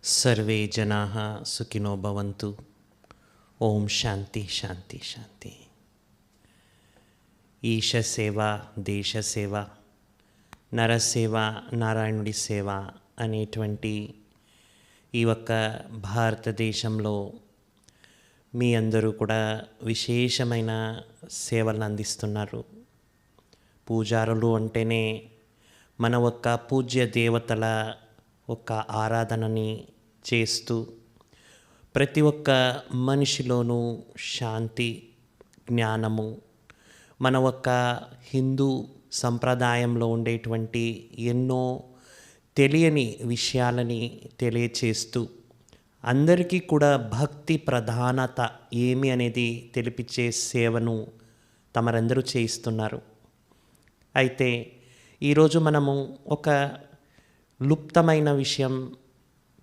सर्वे जनाः सुखिनो भवन्तु। ओम शांति शांति शांति। ఈశ సేవ, దేశ సేవ, నరసేవ, నారాయణుడి సేవ అనేటువంటి ఈ ఒక్క భారతదేశంలో మీ అందరూ కూడా విశేషమైన సేవలను అందిస్తున్నారు. పూజారులు అంటేనే మన ఒక్క పూజ్య దేవతల ఒక ఆరాధనని చేస్తూ ప్రతి ఒక్క మనిషిలోనూ శాంతి, జ్ఞానము, మన ఒక్క హిందూ సంప్రదాయంలో ఉండేటువంటి ఎన్నో తెలియని విషయాలని తెలియచేస్తూ అందరికీ కూడా భక్తి ప్రధానత ఏమి అనేది తెలిపించే సేవను తమరందరూ చేయిస్తున్నారు. అయితే ఈరోజు మనము ఒక లుప్తమైన విషయం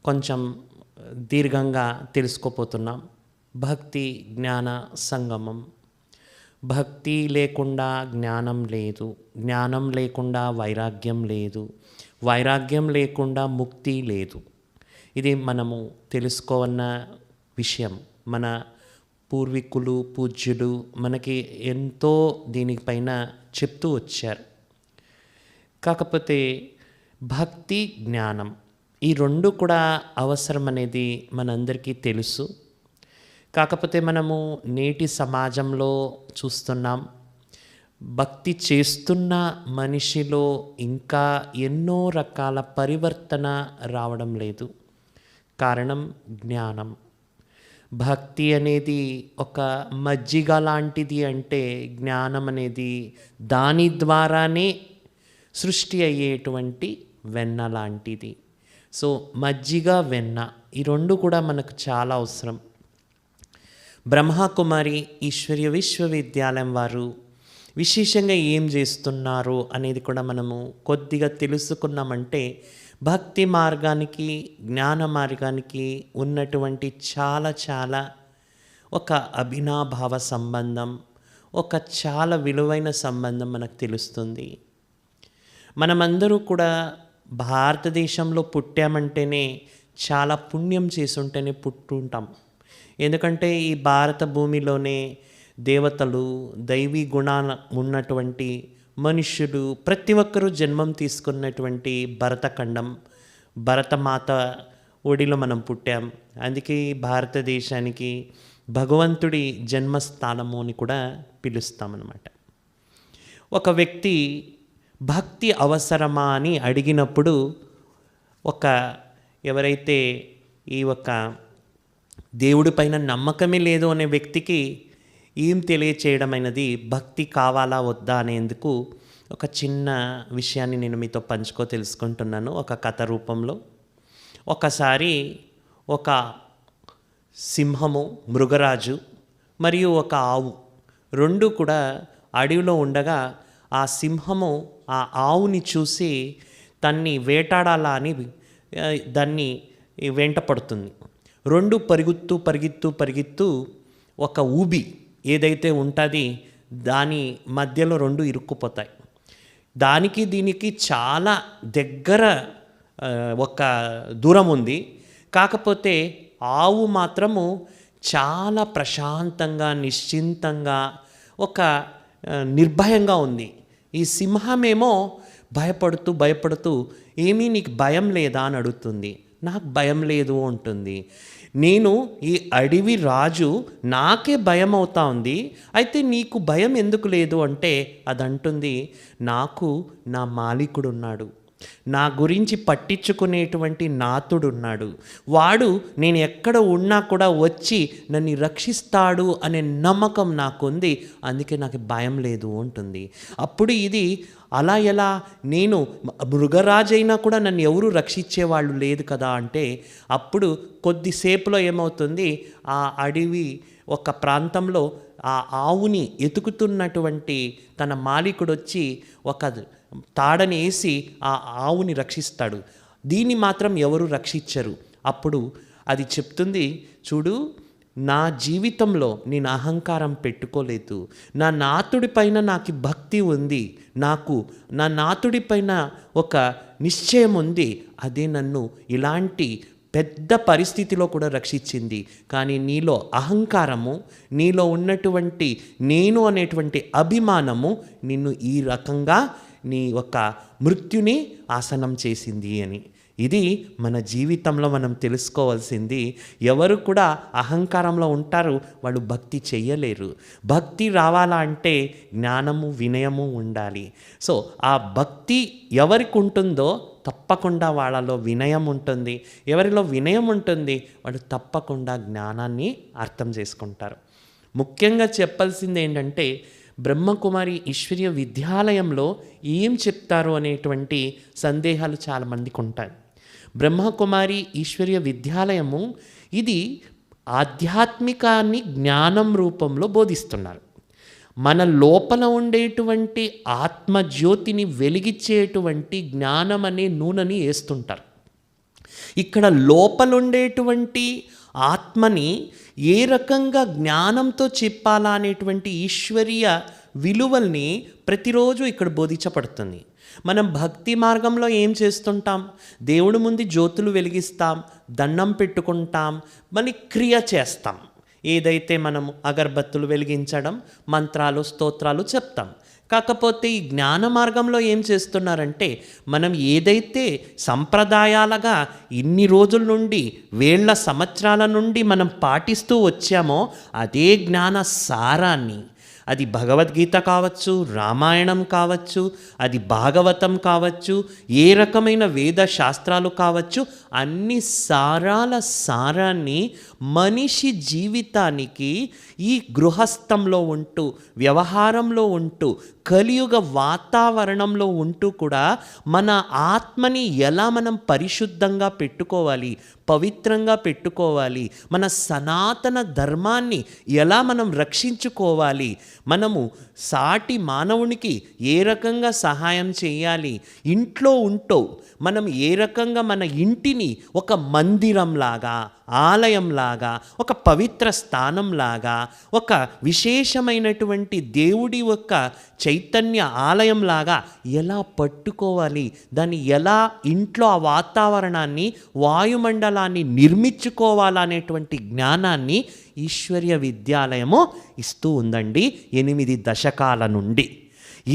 కొంచెం దీర్ఘంగా తెలుసుకోపోతున్నాం. భక్తి జ్ఞాన సంగమం. భక్తి లేకుండా జ్ఞానం లేదు, జ్ఞానం లేకుండా వైరాగ్యం లేదు, వైరాగ్యం లేకుండా ముక్తి లేదు. ఇది మనము తెలుసుకోవన్న విషయం. మన పూర్వీకులు, పూజ్యులు మనకి ఎంతో దీనిపైన చెప్తూ వచ్చారు. కాకపోతే భక్తి, జ్ఞానం ఈ రెండు కూడా అవసరం అనేది మనందరికీ తెలుసు. కాకపోతే మనము నేటి సమాజంలో చూస్తున్నాం, భక్తి చేస్తున్న మనిషిలో ఇంకా ఎన్నో రకాల పరివర్తన రావడం లేదు. కారణం జ్ఞానం. భక్తి అనేది ఒక మజ్జిగ లాంటిది, అంటే జ్ఞానం అనేది దాని ద్వారానే సృష్టి అయ్యేటువంటి వెన్న లాంటిది. సో మజ్జిగ, వెన్న ఈ రెండు కూడా మనకు చాలా అవసరం. బ్రహ్మకుమారి ఈశ్వర్య విశ్వవిద్యాలయం వారు విశేషంగా ఏం చేస్తున్నారు అనేది కూడా మనము కొద్దిగా తెలుసుకున్నామంటే భక్తి మార్గానికి, జ్ఞాన మార్గానికి ఉన్నటువంటి చాలా ఒక అభినాభావ సంబంధం, ఒక చాలా విలువైన సంబంధం మనకు తెలుస్తుంది. మనమందరూ కూడా భారతదేశంలో పుట్టామంటేనే చాలా పుణ్యం చేసుంటేనే పుట్టుంటాం. ఎందుకంటే ఈ భారత భూమిలోనే దేవతలు, దైవీ గుణాలు ఉన్నటువంటి మనుష్యులు ప్రతి ఒక్కరూ జన్మం తీసుకున్నటువంటి భరతఖండం, భరతమాత ఒడిలో మనం పుట్టాం. అందుకే భారతదేశానికి భగవంతుడి జన్మస్థానము అని కూడా పిలుస్తామన్నమాట. ఒక వ్యక్తి భక్తి అవసరమా అని అడిగినప్పుడు ఎవరైతే ఈ ఒక దేవుడి పైన నమ్మకమే లేదు అనే వ్యక్తికి ఏం తెలియచేయడమైనది, భక్తి కావాలా వద్దా అనేందుకు ఒక చిన్న విషయాన్ని నేను మీతో తెలుసుకుంటున్నాను ఒక కథ రూపంలో. ఒకసారి ఒక సింహము, మృగరాజు మరియు ఒక ఆవు రెండు కూడా అడవిలో ఉండగా ఆ సింహము ఆ ఆవుని చూసి దాన్ని వేటాడాలా అని దాన్ని వెంట పడుతుంది. రెండు పరిగెత్తు ఒక ఊబి ఏదైతే ఉంటుంది దాని మధ్యలో రెండు ఇరుక్కుపోతాయి. దానికి దీనికి చాలా దగ్గర ఒక దూరం ఉంది. కాకపోతే ఆవు మాత్రము చాలా ప్రశాంతంగా, నిశ్చింతంగా, ఒక నిర్భయంగా ఉంది. ఈ సింహమేమో భయపడుతూ ఏమీ నీకు భయం లేదా అని అడుగుతుంది. నాకు భయం లేదు అంటుంది. నేను ఈ అడవి రాజు, నాకే భయం అవుతా ఉంది, అయితే నీకు భయం ఎందుకు లేదు అంటే అదంటుంది, నాకు నా మాలికుడు ఉన్నాడు, నా గురించి పట్టించుకునేటువంటి నాతుడున్నాడు, వాడు నేను ఎక్కడ ఉన్నా కూడా వచ్చి నన్ను రక్షిస్తాడు అనే నమ్మకం నాకుంది, అందుకే నాకు భయం లేదు అంటుంది. అప్పుడు ఇది అలా ఎలా, నేను మృగరాజైనా కూడా నన్ను ఎవరు రక్షించేవాళ్ళు లేదు కదా అంటే అప్పుడు కొద్దిసేపులో ఏమవుతుంది, ఆ అడవి ఒక ప్రాంతంలో ఆ ఆవుని ఎతుకుతున్నటువంటి తన మాలికుడు వచ్చి ఒక తాడని వేసి ఆ ఆవుని రక్షిస్తాడు. దీన్ని మాత్రం ఎవరు రక్షించరు. అప్పుడు అది చెప్తుంది, చూడు, నా జీవితంలో నేను అహంకారం పెట్టుకోలేదు, నా నాతుడి పైన నాకు భక్తి ఉంది, నాకు నా నాతుడి పైన ఒక నిశ్చయం ఉంది, అదే నన్ను ఇలాంటి పెద్ద పరిస్థితిలో కూడా రక్షించింది. కానీ నీలో అహంకారము, నీలో ఉన్నటువంటి నేను అనేటువంటి అభిమానము నిన్ను ఈ రకంగా నీ ఒక మృత్యుని ఆసనం చేసింది అని. ఇది మన జీవితంలో మనం తెలుసుకోవాల్సింది. ఎవరు కూడా అహంకారంలో ఉంటారు, వాళ్ళు భక్తి చెయ్యలేరు. భక్తి రావాలా అంటే జ్ఞానము, వినయము ఉండాలి. సో ఆ భక్తి ఎవరికి ఉంటుందో తప్పకుండా వాళ్ళలో వినయం ఉంటుంది. ఎవరిలో వినయం ఉంటుంది వాళ్ళు తప్పకుండా జ్ఞానాన్ని అర్థం చేసుకుంటారు. ముఖ్యంగా చెప్పాల్సింది ఏంటంటే బ్రహ్మకుమారి ఈశ్వరీయ విద్యాలయంలో ఏం చెప్తారు అనేటువంటి సందేహాలు చాలామందికి ఉంటాయి. బ్రహ్మకుమారి ఈశ్వరీయ విద్యాలయము ఇది ఆధ్యాత్మికాన్ని జ్ఞానం రూపంలో బోధిస్తున్నారు. మన లోపల ఉండేటువంటి ఆత్మజ్యోతిని వెలిగించేటువంటి జ్ఞానం అనే నూనెని వేస్తుంటారు. ఇక్కడ లోపల ఉండేటువంటి ఆత్మని ఏ రకంగా జ్ఞానంతో చెప్పాలా అనేటువంటి ఈశ్వరీయ విలువల్ని ప్రతిరోజు ఇక్కడ బోధించబడుతుంది. మనం భక్తి మార్గంలో ఏం చేస్తుంటాం? దేవుడి ముందు జ్యోతులు వెలిగిస్తాం, దండం పెట్టుకుంటాం, మళ్ళీ క్రియ చేస్తాం. ఏదైతే మనం అగరబత్తులు వెలిగించడం, మంత్రాలు, స్తోత్రాలు చెప్తాం. కాకపోతే ఈ జ్ఞాన మార్గంలో ఏం చేస్తున్నారంటే మనం ఏదైతే సంప్రదాయాలుగా ఇన్ని రోజుల నుండి, వేళ్ల సంవత్సరాల నుండి మనం పాటిస్తూ వచ్చామో అదే జ్ఞాన సారాన్ని, అది భగవద్గీత కావచ్చు, రామాయణం కావచ్చు, అది భాగవతం కావచ్చు, ఏ రకమైన వేద శాస్త్రాలు కావచ్చు, అన్ని సారాల సారాన్ని మనిషి జీవితానికి ఈ గృహస్థంలో ఉంటూ, వ్యవహారంలో ఉంటూ, కలియుగ వాతావరణంలో ఉంటూ కూడా మన ఆత్మని ఎలా మనం పరిశుద్ధంగా పెట్టుకోవాలి, పవిత్రంగా పెట్టుకోవాలి, మన సనాతన ధర్మాన్ని ఎలా మనం రక్షించుకోవాలి, మనము సాటి మానవునికి ఏ రకంగా సహాయం చేయాలి, ఇంట్లో ఉంటూ మనం ఏ రకంగా మన ఇంటిని ఒక మందిరంలాగా, ఆలయంలాగా, ఒక పవిత్ర స్థానంలాగా, ఒక విశేషమైనటువంటి దేవుడి యొక్క చైతన్య ఆలయంలాగా ఎలా పట్టుకోవాలి, దాన్ని ఎలా ఇంట్లో ఆ వాతావరణాన్ని, వాయుమండలాన్ని నిర్మించుకోవాలనేటువంటి జ్ఞానాన్ని ఈశ్వరీయ విద్యాలయము ఇస్తూ ఉందండి 8 దశకాల నుండి.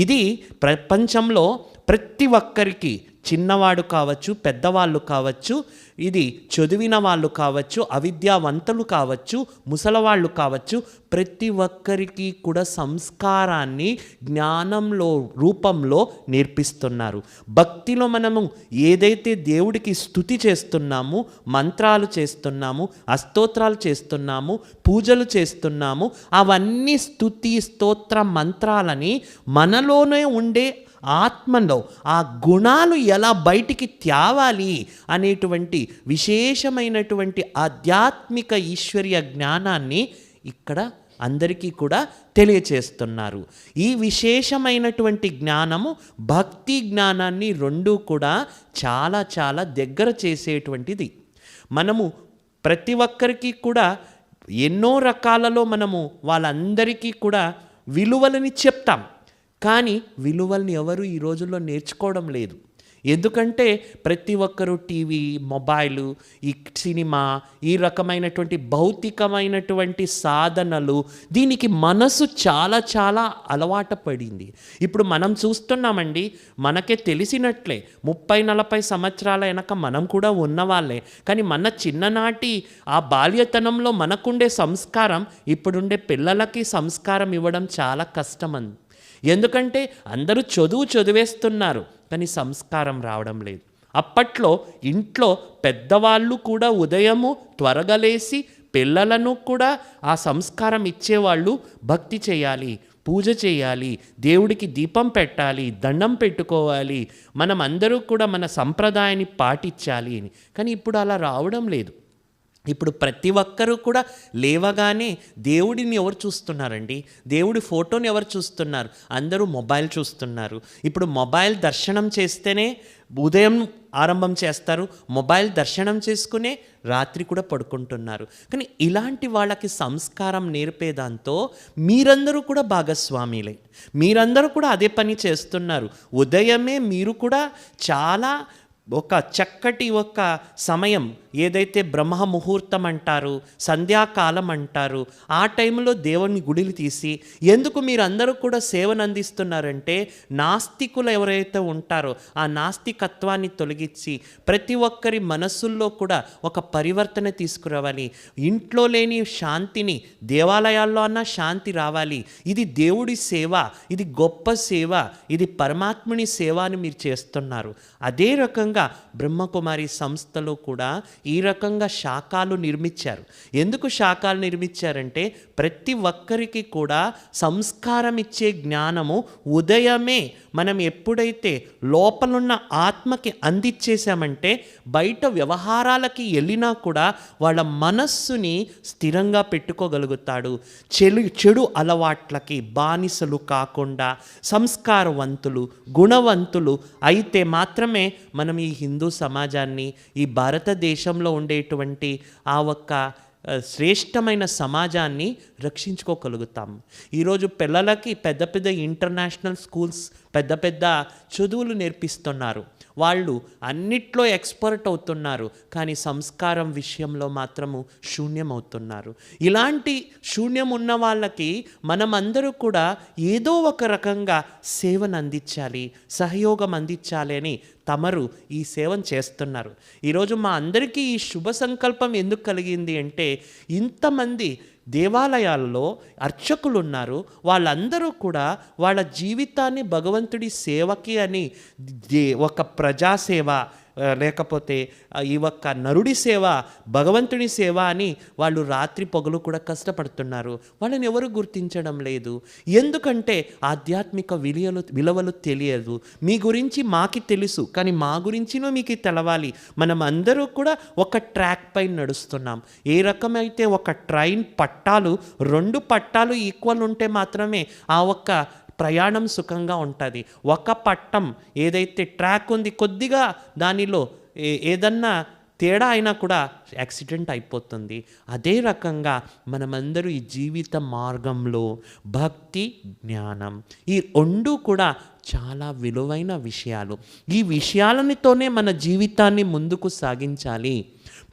ఇది ప్రపంచంలో ప్రతి ఒక్కరికి, చిన్నవాడు కావచ్చు, పెద్దవాళ్ళు కావచ్చు, ఇది చదివిన వాళ్ళు కావచ్చు, అవిద్యావంతులు కావచ్చు, ముసలవాళ్ళు కావచ్చు, ప్రతి ఒక్కరికి కూడా సంస్కారాన్ని జ్ఞానంలో రూపంలో నేర్పిస్తున్నారు. భక్తిలో మనము ఏదైతే దేవుడికి స్తుతి చేస్తున్నాము, మంత్రాలు చేస్తున్నాము, అస్తోత్రాలు చేస్తున్నాము, పూజలు చేస్తున్నాము, అవన్నీ స్తుతి, స్తోత్ర మంత్రాలని మనలోనే ఉండే ఆత్మలో ఆ గుణాలు ఎలా బయటికి తేవాలి అనేటువంటి విశేషమైనటువంటి ఆధ్యాత్మిక ఈశ్వరీయ జ్ఞానాన్ని ఇక్కడ అందరికీ కూడా తెలియచేస్తున్నారు. ఈ విశేషమైనటువంటి జ్ఞానము, భక్తి జ్ఞానాన్ని రెండూ కూడా చాలా చాలా దగ్గర చేసేటువంటిది. మనము ప్రతి ఒక్కరికి కూడా ఎన్నో రకాలలో మనము వాళ్ళందరికీ కూడా విలువలని చెప్తాం. కానీ విలువల్ని ఎవరు ఈ రోజుల్లో నేర్చుకోవడం లేదు. ఎందుకంటే ప్రతి ఒక్కరూ టీవీ, మొబైలు, ఈ సినిమా, ఈ రకమైనటువంటి భౌతికమైనటువంటి సాధనలు, దీనికి మనసు చాలా చాలా అలవాటు పడింది. ఇప్పుడు మనం చూస్తున్నామండి, మనకే తెలిసినట్లే 30-40 సంవత్సరాల వెనక మనం కూడా ఉన్నవాళ్ళే. కానీ మన చిన్ననాటి ఆ బాల్యతనంలో మనకుండే సంస్కారం ఇప్పుడుండే పిల్లలకి సంస్కారం ఇవ్వడం చాలా కష్టమంది. ఎందుకంటే అందరూ చదివేస్తున్నారు, కానీ సంస్కారం రావడం లేదు. అప్పట్లో ఇంట్లో పెద్దవాళ్ళు కూడా ఉదయము త్వరగా లేచి పిల్లలను కూడా ఆ సంస్కారం ఇచ్చేవాళ్ళు. భక్తి చేయాలి, పూజ చేయాలి, దేవుడికి దీపం పెట్టాలి, దండం పెట్టుకోవాలి, మనం అందరూ కూడా మన సంప్రదాయాన్ని పాటించాలి అని. కానీ ఇప్పుడు అలా రావడం లేదు. ఇప్పుడు ప్రతి ఒక్కరూ కూడా లేవగానే దేవుడిని ఎవరు చూస్తున్నారండి? దేవుడి ఫోటోని ఎవరు చూస్తున్నారు? అందరూ మొబైల్ చూస్తున్నారు. ఇప్పుడు మొబైల్ దర్శనం చేస్తేనే ఉదయం ఆరంభం చేస్తారు, మొబైల్ దర్శనం చేసుకునే రాత్రి కూడా పడుకుంటున్నారు. కానీ ఇలాంటి వాళ్ళకి సంస్కారం నేర్పేదాంతో మీరందరూ కూడా భాగస్వామిలే, మీరందరూ కూడా అదే పని చేస్తున్నారు. ఉదయమే మీరు కూడా చాలా ఒక చక్కటి ఒక సమయం ఏదైతే బ్రహ్మ ముహూర్తం అంటారు, సంధ్యాకాలం అంటారు, ఆ టైంలో దేవుని గుడిలు తీసి ఎందుకు మీరందరూ కూడా సేవను అందిస్తున్నారంటే నాస్తికులు ఎవరైతే ఉంటారో ఆ నాస్తికత్వాన్ని తొలగించి ప్రతి ఒక్కరి మనస్సుల్లో కూడా ఒక పరివర్తన తీసుకురావాలి. ఇంట్లో లేని శాంతిని దేవాలయాల్లో అన్న శాంతి రావాలి. ఇది దేవుడి సేవ, ఇది గొప్ప సేవ, ఇది పరమాత్ముని సేవ అని మీరు చేస్తున్నారు. అదే రకంగా బ్రహ్మకుమారి సంస్థలో కూడా ఈ రకంగా శాఖలు నిర్మించారు. ఎందుకు శాఖలు నిర్మించారంటే ప్రతి ఒక్కరికి కూడా సంస్కారం ఇచ్చే జ్ఞానము ఉదయమే మనం ఎప్పుడైతే లోపలున్న ఆత్మకి అందించేసామంటే బయట వ్యవహారాలకి వెళ్ళినా కూడా వాళ్ళ మనస్సుని స్థిరంగా పెట్టుకోగలుగుతాడు. చెడు అలవాట్లకి బానిసలు కాకుండా సంస్కారవంతులు, గుణవంతులు అయితే మాత్రమే మనం ఈ హిందూ సమాజాన్ని, ఈ భారతదేశంలో ఉండేటువంటి ఆ ఒక్క శ్రేష్టమైన సమాజాన్ని రక్షించుకోగలుగుతాం. ఈరోజు పిల్లలకి పెద్ద పెద్ద ఇంటర్నేషనల్ స్కూల్స్ పెద్ద పెద్ద చదువులు నేర్పిస్తున్నారు. వాళ్ళు అన్నిట్లో ఎక్స్పర్ట్ అవుతున్నారు, కానీ సంస్కారం విషయంలో మాత్రము శూన్యం అవుతున్నారు. ఇలాంటి శూన్యం ఉన్న వాళ్ళకి మనమందరూ కూడా ఏదో ఒక రకంగా సేవను అందించాలి, సహయోగం అందించాలి అని తమరు ఈ సేవను చేస్తున్నారు. ఈరోజు మా అందరికీ ఈ శుభ సంకల్పం ఎందుకు కలిగింది అంటే ఇంతమంది దేవాలయాల్లో అర్చకులు ఉన్నారు. వాళ్ళందరూ కూడా వాళ్ళ జీవితాన్ని భగవంతుడి సేవకి అని ఒక ప్రజాసేవ లేకపోతే ఈ ఒక్క నరుడి సేవ, భగవంతుడి సేవ అని వాళ్ళు రాత్రి పగలు కూడా కష్టపడుతున్నారు. వాళ్ళని ఎవరు గుర్తించడం లేదు. ఎందుకంటే ఆధ్యాత్మిక విలువలు తెలియదు. మీ గురించి మాకి తెలుసు, కానీ మా గురించినో మీకు తెలవాలి. మనం అందరూ కూడా ఒక ట్రాక్ పైన నడుస్తున్నాం. ఏ రకమైతే ఒక ట్రైన్ పట్టాలు 2 పట్టాలు ఈక్వల్ ఉంటే మాత్రమే ఆ ఒక్క ప్రయాణం సుఖంగా ఉంటుంది. ఒక పట్టం ఏదైతే ట్రాక్ ఉంది కొద్దిగా దానిలో ఏదన్నా తేడా అయినా కూడా యాక్సిడెంట్ అయిపోతుంది. అదే రకంగా మనమందరూ ఈ జీవిత మార్గంలో భక్తి, జ్ఞానం ఈ 2 కూడా చాలా విలువైన విషయాలు. ఈ విషయాలతోనే మన జీవితాన్ని ముందుకు సాగించాలి.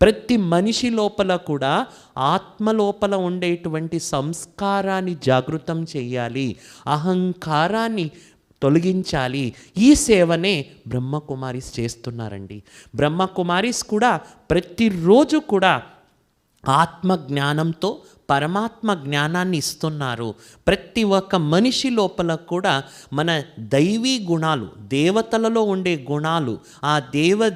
ప్రతి మనిషి లోపల కూడా ఆత్మ లోపల ఉండేటువంటి సంస్కారాన్ని జాగృతం చేయాలి, అహంకారాన్ని తొలగించాలి. ఈ సేవనే బ్రహ్మకుమారీస్ చేస్తున్నారండి. బ్రహ్మకుమారీస్ కూడా ప్రతిరోజు కూడా ఆత్మ జ్ఞానంతో పరమాత్మ జ్ఞానాన్ని ఇస్తున్నారు. ప్రతి ఒక్క మనిషి లోపల కూడా మన దైవీ గుణాలు, దేవతలలో ఉండే గుణాలు, ఆ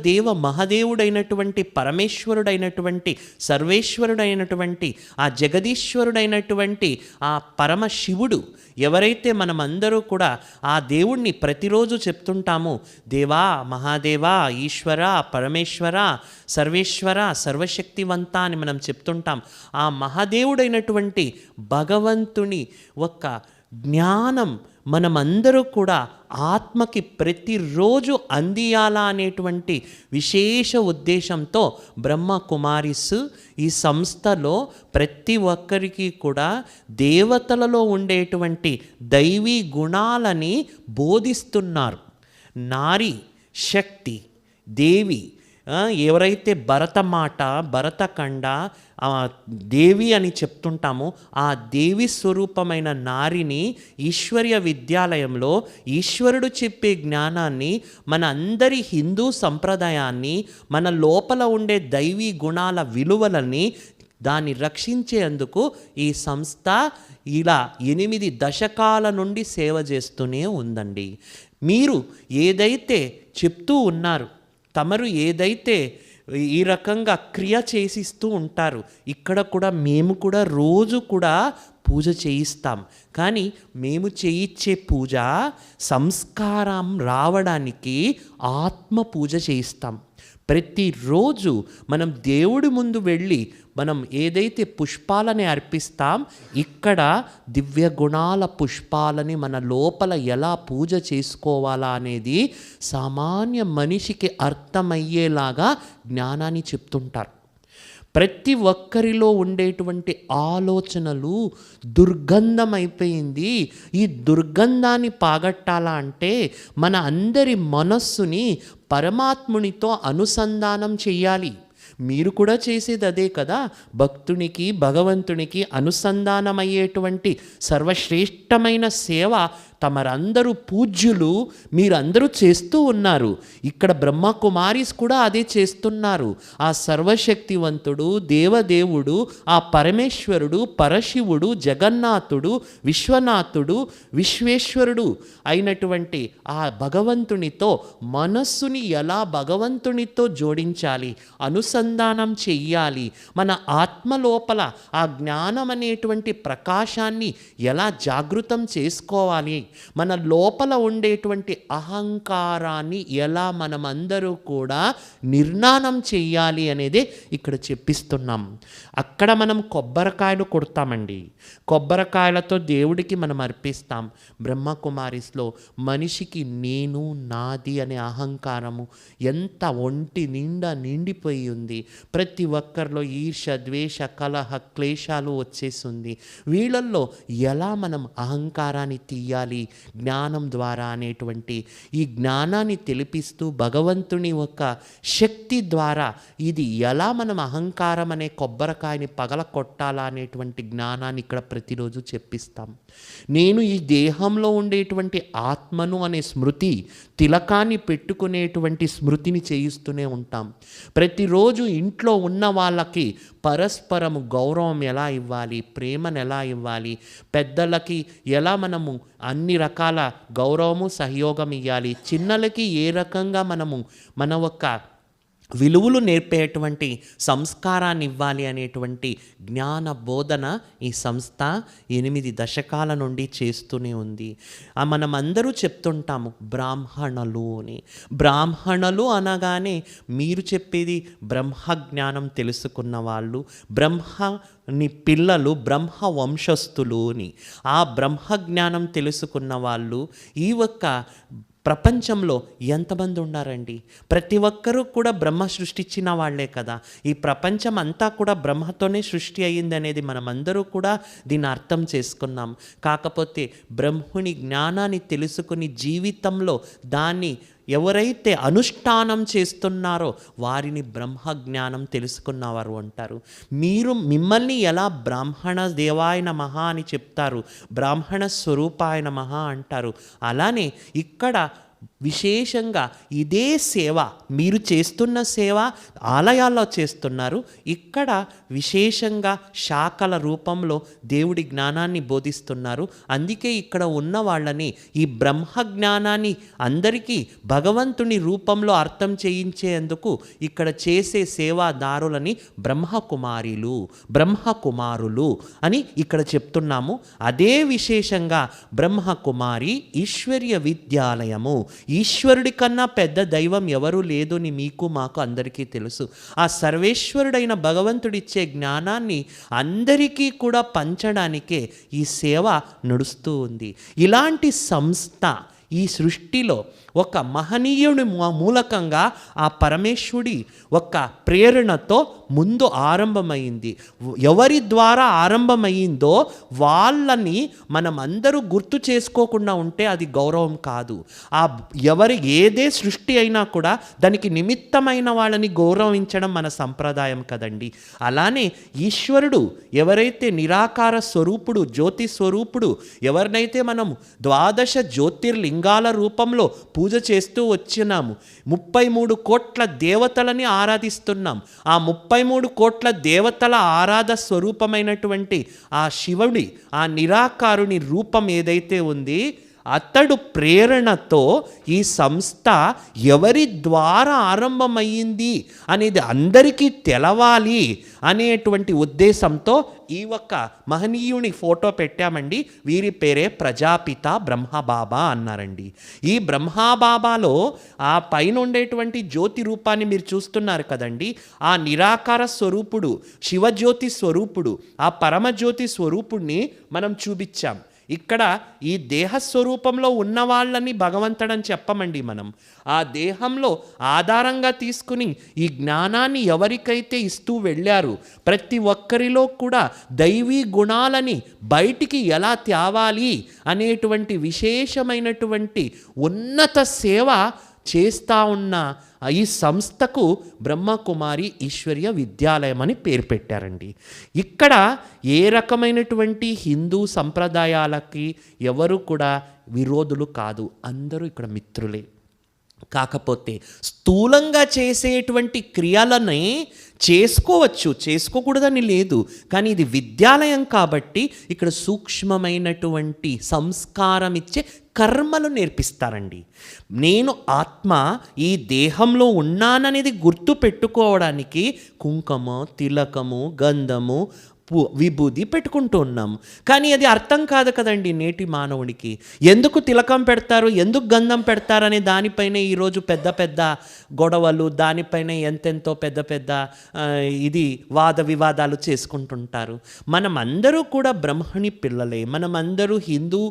దేవ మహాదేవుడైనటువంటి పరమేశ్వరుడైనటువంటి సర్వేశ్వరుడైనటువంటి ఆ జగదీశ్వరుడైనటువంటి ఆ పరమశివుడు ఎవరైతే మనమందరూ కూడా ఆ దేవుణ్ణి ప్రతిరోజు చెప్తుంటామో, దేవా, మహాదేవా, ఈశ్వర, పరమేశ్వర, సర్వేశ్వర, సర్వశక్తివంత అని మనం చెప్తుంటాం. ఆ మహాదేవుడైనటువంటి భగవంతుని ఒక జ్ఞానం మనమందరూ కూడా ఆత్మకి ప్రతిరోజు అందియాలా అనేటువంటి విశేష ఉద్దేశంతో బ్రహ్మకుమారీస్ ఈ సంస్థలో ప్రతి ఒక్కరికి కూడా దేవతలలో ఉండేటువంటి దైవీ గుణాలని బోధిస్తున్నారు. నారి శక్తి, దేవి, ఎవరైతే భరతమాత, భరతఖండ, దేవి అని చెప్తుంటామో ఆ దేవి స్వరూపమైన నారిని ఈశ్వర్య విద్యాలయంలో ఈశ్వరుడు చెప్పే జ్ఞానాన్ని, మన అందరి హిందూ సంప్రదాయాన్ని, మన లోపల ఉండే దైవీ గుణాల విలువలని దాన్ని రక్షించేందుకు ఈ సంస్థ ఇలా 8 దశకాల నుండి సేవ చేస్తూనే ఉందండి. మీరు ఏదైతే చెప్తూ ఉన్నారు, తమరు ఏదైతే ఈ రకంగా క్రియ చేసిస్తూ ఉంటారు, ఇక్కడ కూడా మేము కూడా రోజు కూడా పూజ చేయిస్తాం. కానీ మేము చేయించే పూజ సంస్కారం రావడానికి ఆత్మ పూజ చేయిస్తాం. ప్రతిరోజు మనం దేవుడి ముందు వెళ్ళి మనం ఏదైతే పుష్పాలని అర్పిస్తాం, ఇక్కడ దివ్య గుణాల పుష్పాలని మన లోపల ఎలా పూజ చేసుకోవాలా అనేది సామాన్య మనిషికి అర్థమయ్యేలాగా జ్ఞానాన్ని చెప్తుంటారు. ప్రతి ఒక్కరిలో ఉండేటువంటి ఆలోచనలు దుర్గంధం అయిపోయింది. ఈ దుర్గంధాన్ని పాగట్టాలా అంటే మన అందరి మనస్సుని పరమాత్మునితో అనుసంధానం చెయ్యాలి. మీరు కూడా చేసేది అదే కదా, భక్తునికి భగవంతునికి అనుసంధానమయ్యేటువంటి సర్వశ్రేష్టమైన సేవ తమరందరూ పూజ్యులు మీరందరూ చేస్తూ ఉన్నారు. ఇక్కడ బ్రహ్మకుమారీస్ కూడా అదే చేస్తున్నారు. ఆ సర్వశక్తివంతుడు దేవదేవుడు, ఆ పరమేశ్వరుడు, పరశివుడు, జగన్నాథుడు, విశ్వనాథుడు, విశ్వేశ్వరుడు అయినటువంటి ఆ భగవంతునితో మనస్సుని ఎలా భగవంతునితో జోడించాలి, అనుసంధానం చెయ్యాలి, మన ఆత్మ లోపల ఆ జ్ఞానం అనేటువంటి ప్రకాశాన్ని ఎలా జాగృతం చేసుకోవాలి, మన లోపల ఉండేటువంటి అహంకారాన్ని ఎలా మనమందరూ కూడా నిర్నాణం చెయ్యాలి అనేదే ఇక్కడ చెప్పిస్తున్నాం. అక్కడ మనం కొబ్బరికాయలు కొడతామండి, కొబ్బరికాయలతో దేవుడికి మనం అర్పిస్తాం. బ్రహ్మకుమారిస్లో మనిషికి నేను నాది అనే అహంకారము ఎంత ఒంటి నిండా నిండిపోయి ఉంది. ప్రతి ఒక్కరిలో ఈర్ష, ద్వేష, కలహ, క్లేశాలు వచ్చేసింది. వీళ్ళల్లో ఎలా మనం అహంకారాన్ని తీయాలి జ్ఞానం ద్వారా అనేటువంటి ఈ జ్ఞానాన్ని తెలిపిస్తూ భగవంతుని ఒక శక్తి ద్వారా ఇది ఎలా మనం అహంకారం అనే కొబ్బరికాయని పగల కొట్టాలా అనేటువంటి జ్ఞానాన్ని ఇక్కడ ప్రతిరోజు చెప్పిస్తాం. నేను ఈ దేహంలో ఉండేటువంటి ఆత్మను అనే స్మృతి, తిలకాన్ని పెట్టుకునేటువంటి స్మృతిని చేయిస్తూనే ఉంటాం. ప్రతిరోజు ఇంట్లో ఉన్న వాళ్ళకి పరస్పరము గౌరవం ఎలా ఇవ్వాలి, ప్రేమను ఎలా ఇవ్వాలి, పెద్దలకి ఎలా మనము అన్ని రకాల గౌరవము సహయోగం ఇవ్వాలి, చిన్నలకి ఏ రకంగా మనము మన ఒక విలువలు నేర్పేటువంటి సంస్కారాన్ని ఇవ్వాలి అనేటువంటి జ్ఞాన బోధన ఈ సంస్థ 8 దశకాల నుండి చేస్తూనే ఉంది. మనమందరూ చెప్తుంటాము బ్రాహ్మణులు అని. బ్రాహ్మణులు అనగానే మీరు చెప్పేది బ్రహ్మజ్ఞానం తెలుసుకున్న వాళ్ళు, బ్రహ్మని పిల్లలు, బ్రహ్మ వంశస్థులు అని. ఆ బ్రహ్మజ్ఞానం తెలుసుకున్న వాళ్ళు ఈ ఒక్క ప్రపంచంలో ఎంతమంది ఉన్నారండి? ప్రతి ఒక్కరూ కూడా బ్రహ్మ సృష్టించిన వాళ్లే కదా. ఈ ప్రపంచం అంతా కూడా బ్రహ్మతోనే సృష్టి అయ్యింది అనేది మనమందరూ కూడా దీన్ని అర్థం చేసుకున్నాం. కాకపోతే బ్రహ్ముని జ్ఞానాన్ని తెలుసుకుని జీవితంలో దాన్ని ఎవరైతే అనుష్ఠానం చేస్తున్నారో వారిని బ్రహ్మజ్ఞానం తెలుసుకున్నవారు అంటారు. మిమ్మల్ని ఎలా బ్రాహ్మణ దేవాయ నమః అని చెప్తారు, బ్రాహ్మణ స్వరూపాయ నమః అంటారు. అలానే ఇక్కడ విశేషంగా ఇదే సేవ, మీరు చేస్తున్న సేవ ఆలయాల్లో చేస్తున్నారు, ఇక్కడ విశేషంగా శాఖల రూపంలో దేవుడి జ్ఞానాన్ని బోధిస్తున్నారు. అందుకే ఇక్కడ ఉన్న వాళ్ళని ఈ బ్రహ్మ జ్ఞానాన్ని అందరికీ భగవంతుని రూపంలో అర్థం చేయించేందుకు ఇక్కడ చేసే సేవాదారులని బ్రహ్మకుమారులు అని ఇక్కడ చెప్తున్నాము. అదే విశేషంగా బ్రహ్మకుమారి ఈశ్వర్య విద్యాలయము, ఈశ్వరుడి కన్నా పెద్ద దైవం ఎవరూ లేదు అని మీకు మాకు అందరికీ తెలుసు. ఆ సర్వేశ్వరుడైన భగవంతుడిచ్చే జ్ఞానాన్ని అందరికీ కూడా పంచడానికే ఈ సేవ నడుస్తూ ఉంది. ఇలాంటి సంస్థ ఈ సృష్టిలో ఒక మహనీయుడి మూలకంగా ఆ పరమేశ్వరుడి ఒక ప్రేరణతో ముందు ఆరంభమైంది. ఎవరి ద్వారా ఆరంభమైందో వాళ్ళని మనం అందరూ గుర్తు చేసుకోకుండా ఉంటే అది గౌరవం కాదు. ఏదే సృష్టి అయినా కూడా దానికి నిమిత్తమైన వాళ్ళని గౌరవించడం మన సంప్రదాయం కదండి. అలానే ఈశ్వరుడు ఎవరైతే నిరాకార స్వరూపుడు, జ్యోతి స్వరూపుడు, ఎవరినైతే మనం 12 జ్యోతిర్లింగాల రూపంలో పూజ చేస్తూ వచ్చినాము, 33 కోట్ల దేవతలని ఆరాధిస్తున్నాం. ఆ 33 కోట్ల దేవతల ఆరాధ స్వరూపమైనటువంటి ఆ శివుడి, ఆ నిరాకారుని రూపం ఏదైతే ఉంది, అతడు ప్రేరణతో ఈ సంస్థ ఎవరి ద్వారా ఆరంభమైంది అనేది అందరికీ తెలవాలి అనేటువంటి ఉద్దేశంతో ఈ ఒక్క మహనీయుని ఫోటో పెట్టామండి. వీరి పేరే ప్రజాపిత బ్రహ్మబాబా అన్నారండి. ఈ బ్రహ్మబాబాలో ఆ పైన ఉండేటువంటి జ్యోతి రూపాన్ని మీరు చూస్తున్నారు కదండి, ఆ నిరాకార స్వరూపుడు, శివజ్యోతి స్వరూపుడు, ఆ పరమజ్యోతి స్వరూపుడిని మనం చూపించాం. ఇక్కడ ఈ దేహస్వరూపంలో ఉన్న వాళ్ళని భగవంతుడని చెప్పమండి. మనం ఆ దేహంలో ఆధారంగా తీసుకుని ఈ జ్ఞానాన్ని ఎవరికైతే ఇస్తూ వెళ్ళారు, ప్రతి ఒక్కరిలో కూడా దైవీ గుణాలని బయటికి ఎలా తేవాలి అనేటువంటి విశేషమైనటువంటి ఉన్నత సేవ చేస్తూ ఉన్న ఈ సంస్థకు బ్రహ్మకుమారి ఈశ్వర్య విద్యాలయం అని పేరు పెట్టారండి. ఇక్కడ ఏ రకమైనటువంటి హిందూ సంప్రదాయాలకి ఎవరు కూడా విరోధులు కాదు, అందరూ ఇక్కడ మిత్రులే. కాకపోతే స్థూలంగా చేసేటువంటి క్రియలని చేసుకోవచ్చు, చేసుకోకూడదని లేదు. కానీ ఇది విద్యాలయం కాబట్టి ఇక్కడ సూక్ష్మమైనటువంటి సంస్కారం ఇచ్చే కర్మలు నేర్పిస్తారండి. నేను ఆత్మ ఈ దేహంలో ఉన్నాననేది గుర్తు పెట్టుకోవడానికి కుంకుమ, తిలకము, గంధము, విభూది పెట్టుకుంటూ ఉన్నాము. కానీ అది అర్థం కాదు కదండి నేటి మానవుడికి. ఎందుకు తిలకం పెడతారు, ఎందుకు గంధం పెడతారు అనే దానిపైన ఈరోజు పెద్ద పెద్ద గొడవలు, దానిపైన ఎంతెంతో పెద్ద పెద్ద ఇది వాద వివాదాలు చేసుకుంటుంటారు. మనమందరూ కూడా బ్రహ్మణి పిల్లలే, మనమందరూ హిందూ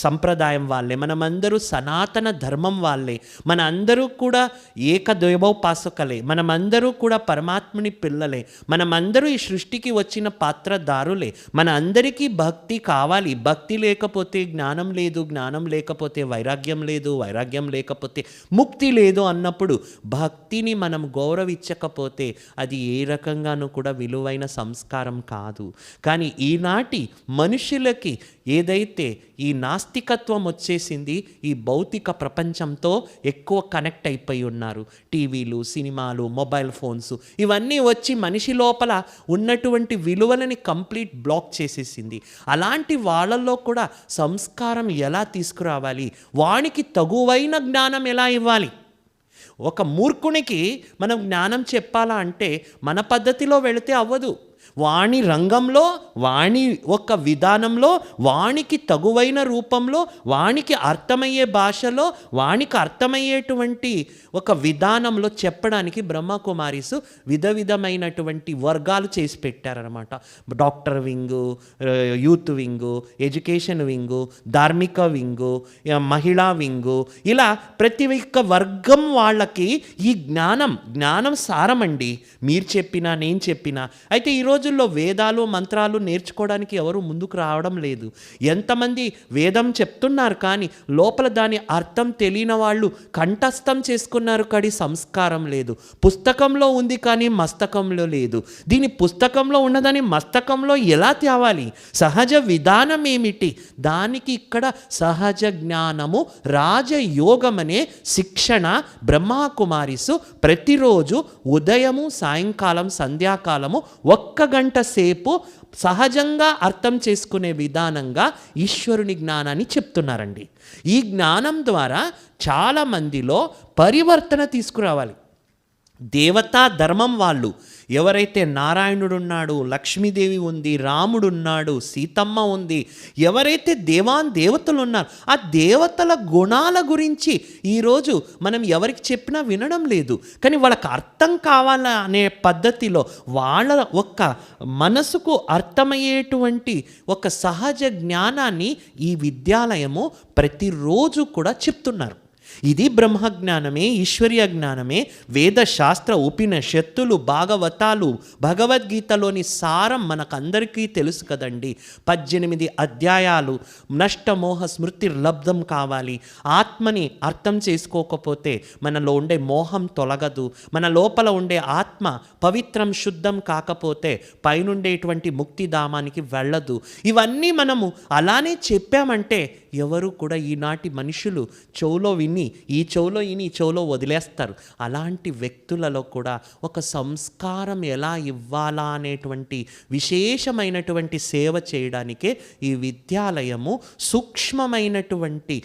సంప్రదాయం వాళ్ళే, మనమందరూ సనాతన ధర్మం వాళ్ళే, మన అందరూ కూడా ఏకదైవోపాసకులే, మనమందరూ కూడా పరమాత్ముని పిల్లలే, మనమందరూ ఈ సృష్టికి వచ్చిన పాత్రదారులే. మన అందరికీ భక్తి కావాలి. భక్తి లేకపోతే జ్ఞానం లేదు, జ్ఞానం లేకపోతే వైరాగ్యం లేదు, వైరాగ్యం లేకపోతే ముక్తి లేదు అన్నప్పుడు భక్తిని మనం గౌరవించకపోతే అది ఏ రకంగానూ కూడా విలువైన సంస్కారం కాదు. కానీ ఈనాటి మనుషులకి ఏదైతే ఈ నాస్తికత్వం వచ్చేసింది, ఈ భౌతిక ప్రపంచంతో ఎక్కువ కనెక్ట్ అయిపోయి ఉన్నారు. టీవీలు, సినిమాలు, మొబైల్ ఫోన్స్ ఇవన్నీ వచ్చి మనిషి లోపల ఉన్నటువంటి విలువలని కంప్లీట్ బ్లాక్ చేసేసింది. అలాంటి వాళ్ళల్లో కూడా సంస్కారం ఎలా తీసుకురావాలి, వానికి తగువైన జ్ఞానం ఎలా ఇవ్వాలి. ఒక మూర్ఖునికి మనం జ్ఞానం చెప్పాలా అంటే మన పద్ధతిలో వెళితే అవ్వదు. వాణి రంగంలో, వాణి ఒక విధానంలో, వానికి తగువైన రూపంలో, వానికి అర్థమయ్యే భాషలో, వానికి అర్థమయ్యేటువంటి ఒక విధానంలో చెప్పడానికి బ్రహ్మకుమారీస్ విధమైనటువంటి వర్గాలు చేసి పెట్టారనమాట. Doctor wing, youth wing, education wing, ధార్మిక వింగు, మహిళా వింగు, ఇలా ప్రతి ఒక్క వర్గం వాళ్ళకి ఈ జ్ఞానం సారమండి. మీరు చెప్పినా నేను చెప్పినా. అయితే ఈరోజు వేదాలు మంత్రాలు నేర్చుకోవడానికి ఎవరు ముందుకు రావడం లేదు. ఎంతమంది వేదం చెప్తున్నారు కానీ లోపల దాని అర్థం తెలియని వాళ్ళు కంఠస్థం చేసుకున్నారు కానీ సంస్కారం లేదు. పుస్తకంలో ఉంది కానీ మస్తకంలో లేదు. దీని పుస్తకంలో ఉన్నదని మస్తకంలో ఎలా తేవాలి? సహజ విధానం ఏమిటి? దానికి ఇక్కడ సహజ జ్ఞానము, రాజయోగమనే శిక్షణ బ్రహ్మకుమారీసు ప్రతిరోజు ఉదయము, సాయంకాలం, సంధ్యాకాలము ఒక్క గంట సేపు సహజంగా అర్థం చేసుకునే విధానంగా ఈశ్వరుని జ్ఞానాన్ని చెప్తున్నారండి. ఈ జ్ఞానం ద్వారా చాలామందిలో పరివర్తన తీసుకురావాలి. దేవతా ధర్మం వాళ్ళు ఎవరైతే నారాయణుడున్నాడు, లక్ష్మీదేవి ఉంది, రాముడున్నాడు, సీతమ్మ ఉంది, ఎవరైతే దేవతలు ఉన్నారు ఆ దేవతల గుణాల గురించి ఈరోజు మనం ఎవరికి చెప్పినా వినడం లేదు. కానీ వాళ్ళకి అర్థం కావాలనే పద్ధతిలో వాళ్ళ ఒక్క మనసుకు అర్థమయ్యేటువంటి ఒక సహజ జ్ఞానాన్ని ఈ విద్యాలయము ప్రతిరోజు కూడా చెప్తున్నారు. ఇది బ్రహ్మజ్ఞానమే, ఈశ్వర్య జ్ఞానమే. వేదశాస్త్ర ఉపనిషత్తులు, భాగవతాలు, భగవద్గీతలోని సారం మనకందరికీ తెలుసు కదండి. 18 అధ్యాయాలు. నష్టమోహ స్మృతి లబ్ధం కావాలి. ఆత్మని అర్థం చేసుకోకపోతే మనలో ఉండే మోహం తొలగదు. మన లోపల ఉండే ఆత్మ పవిత్రం, శుద్ధం కాకపోతే పైనుండేటువంటి ముక్తిధామానికి వెళ్ళదు. ఇవన్నీ మనము అలానే చెప్పామంటే ఎవరు కూడా ఈనాటి మనుషులు చెవులో విని ఈ చెవులో విని ఈ చెవులో వదిలేస్తారు. అలాంటి వ్యక్తులలో కూడా ఒక సంస్కారం ఎలా ఇవ్వాలా అనేటువంటి విశేషమైనటువంటి సేవ చేయడానికే ఈ విద్యాలయము సూక్ష్మమైనటువంటి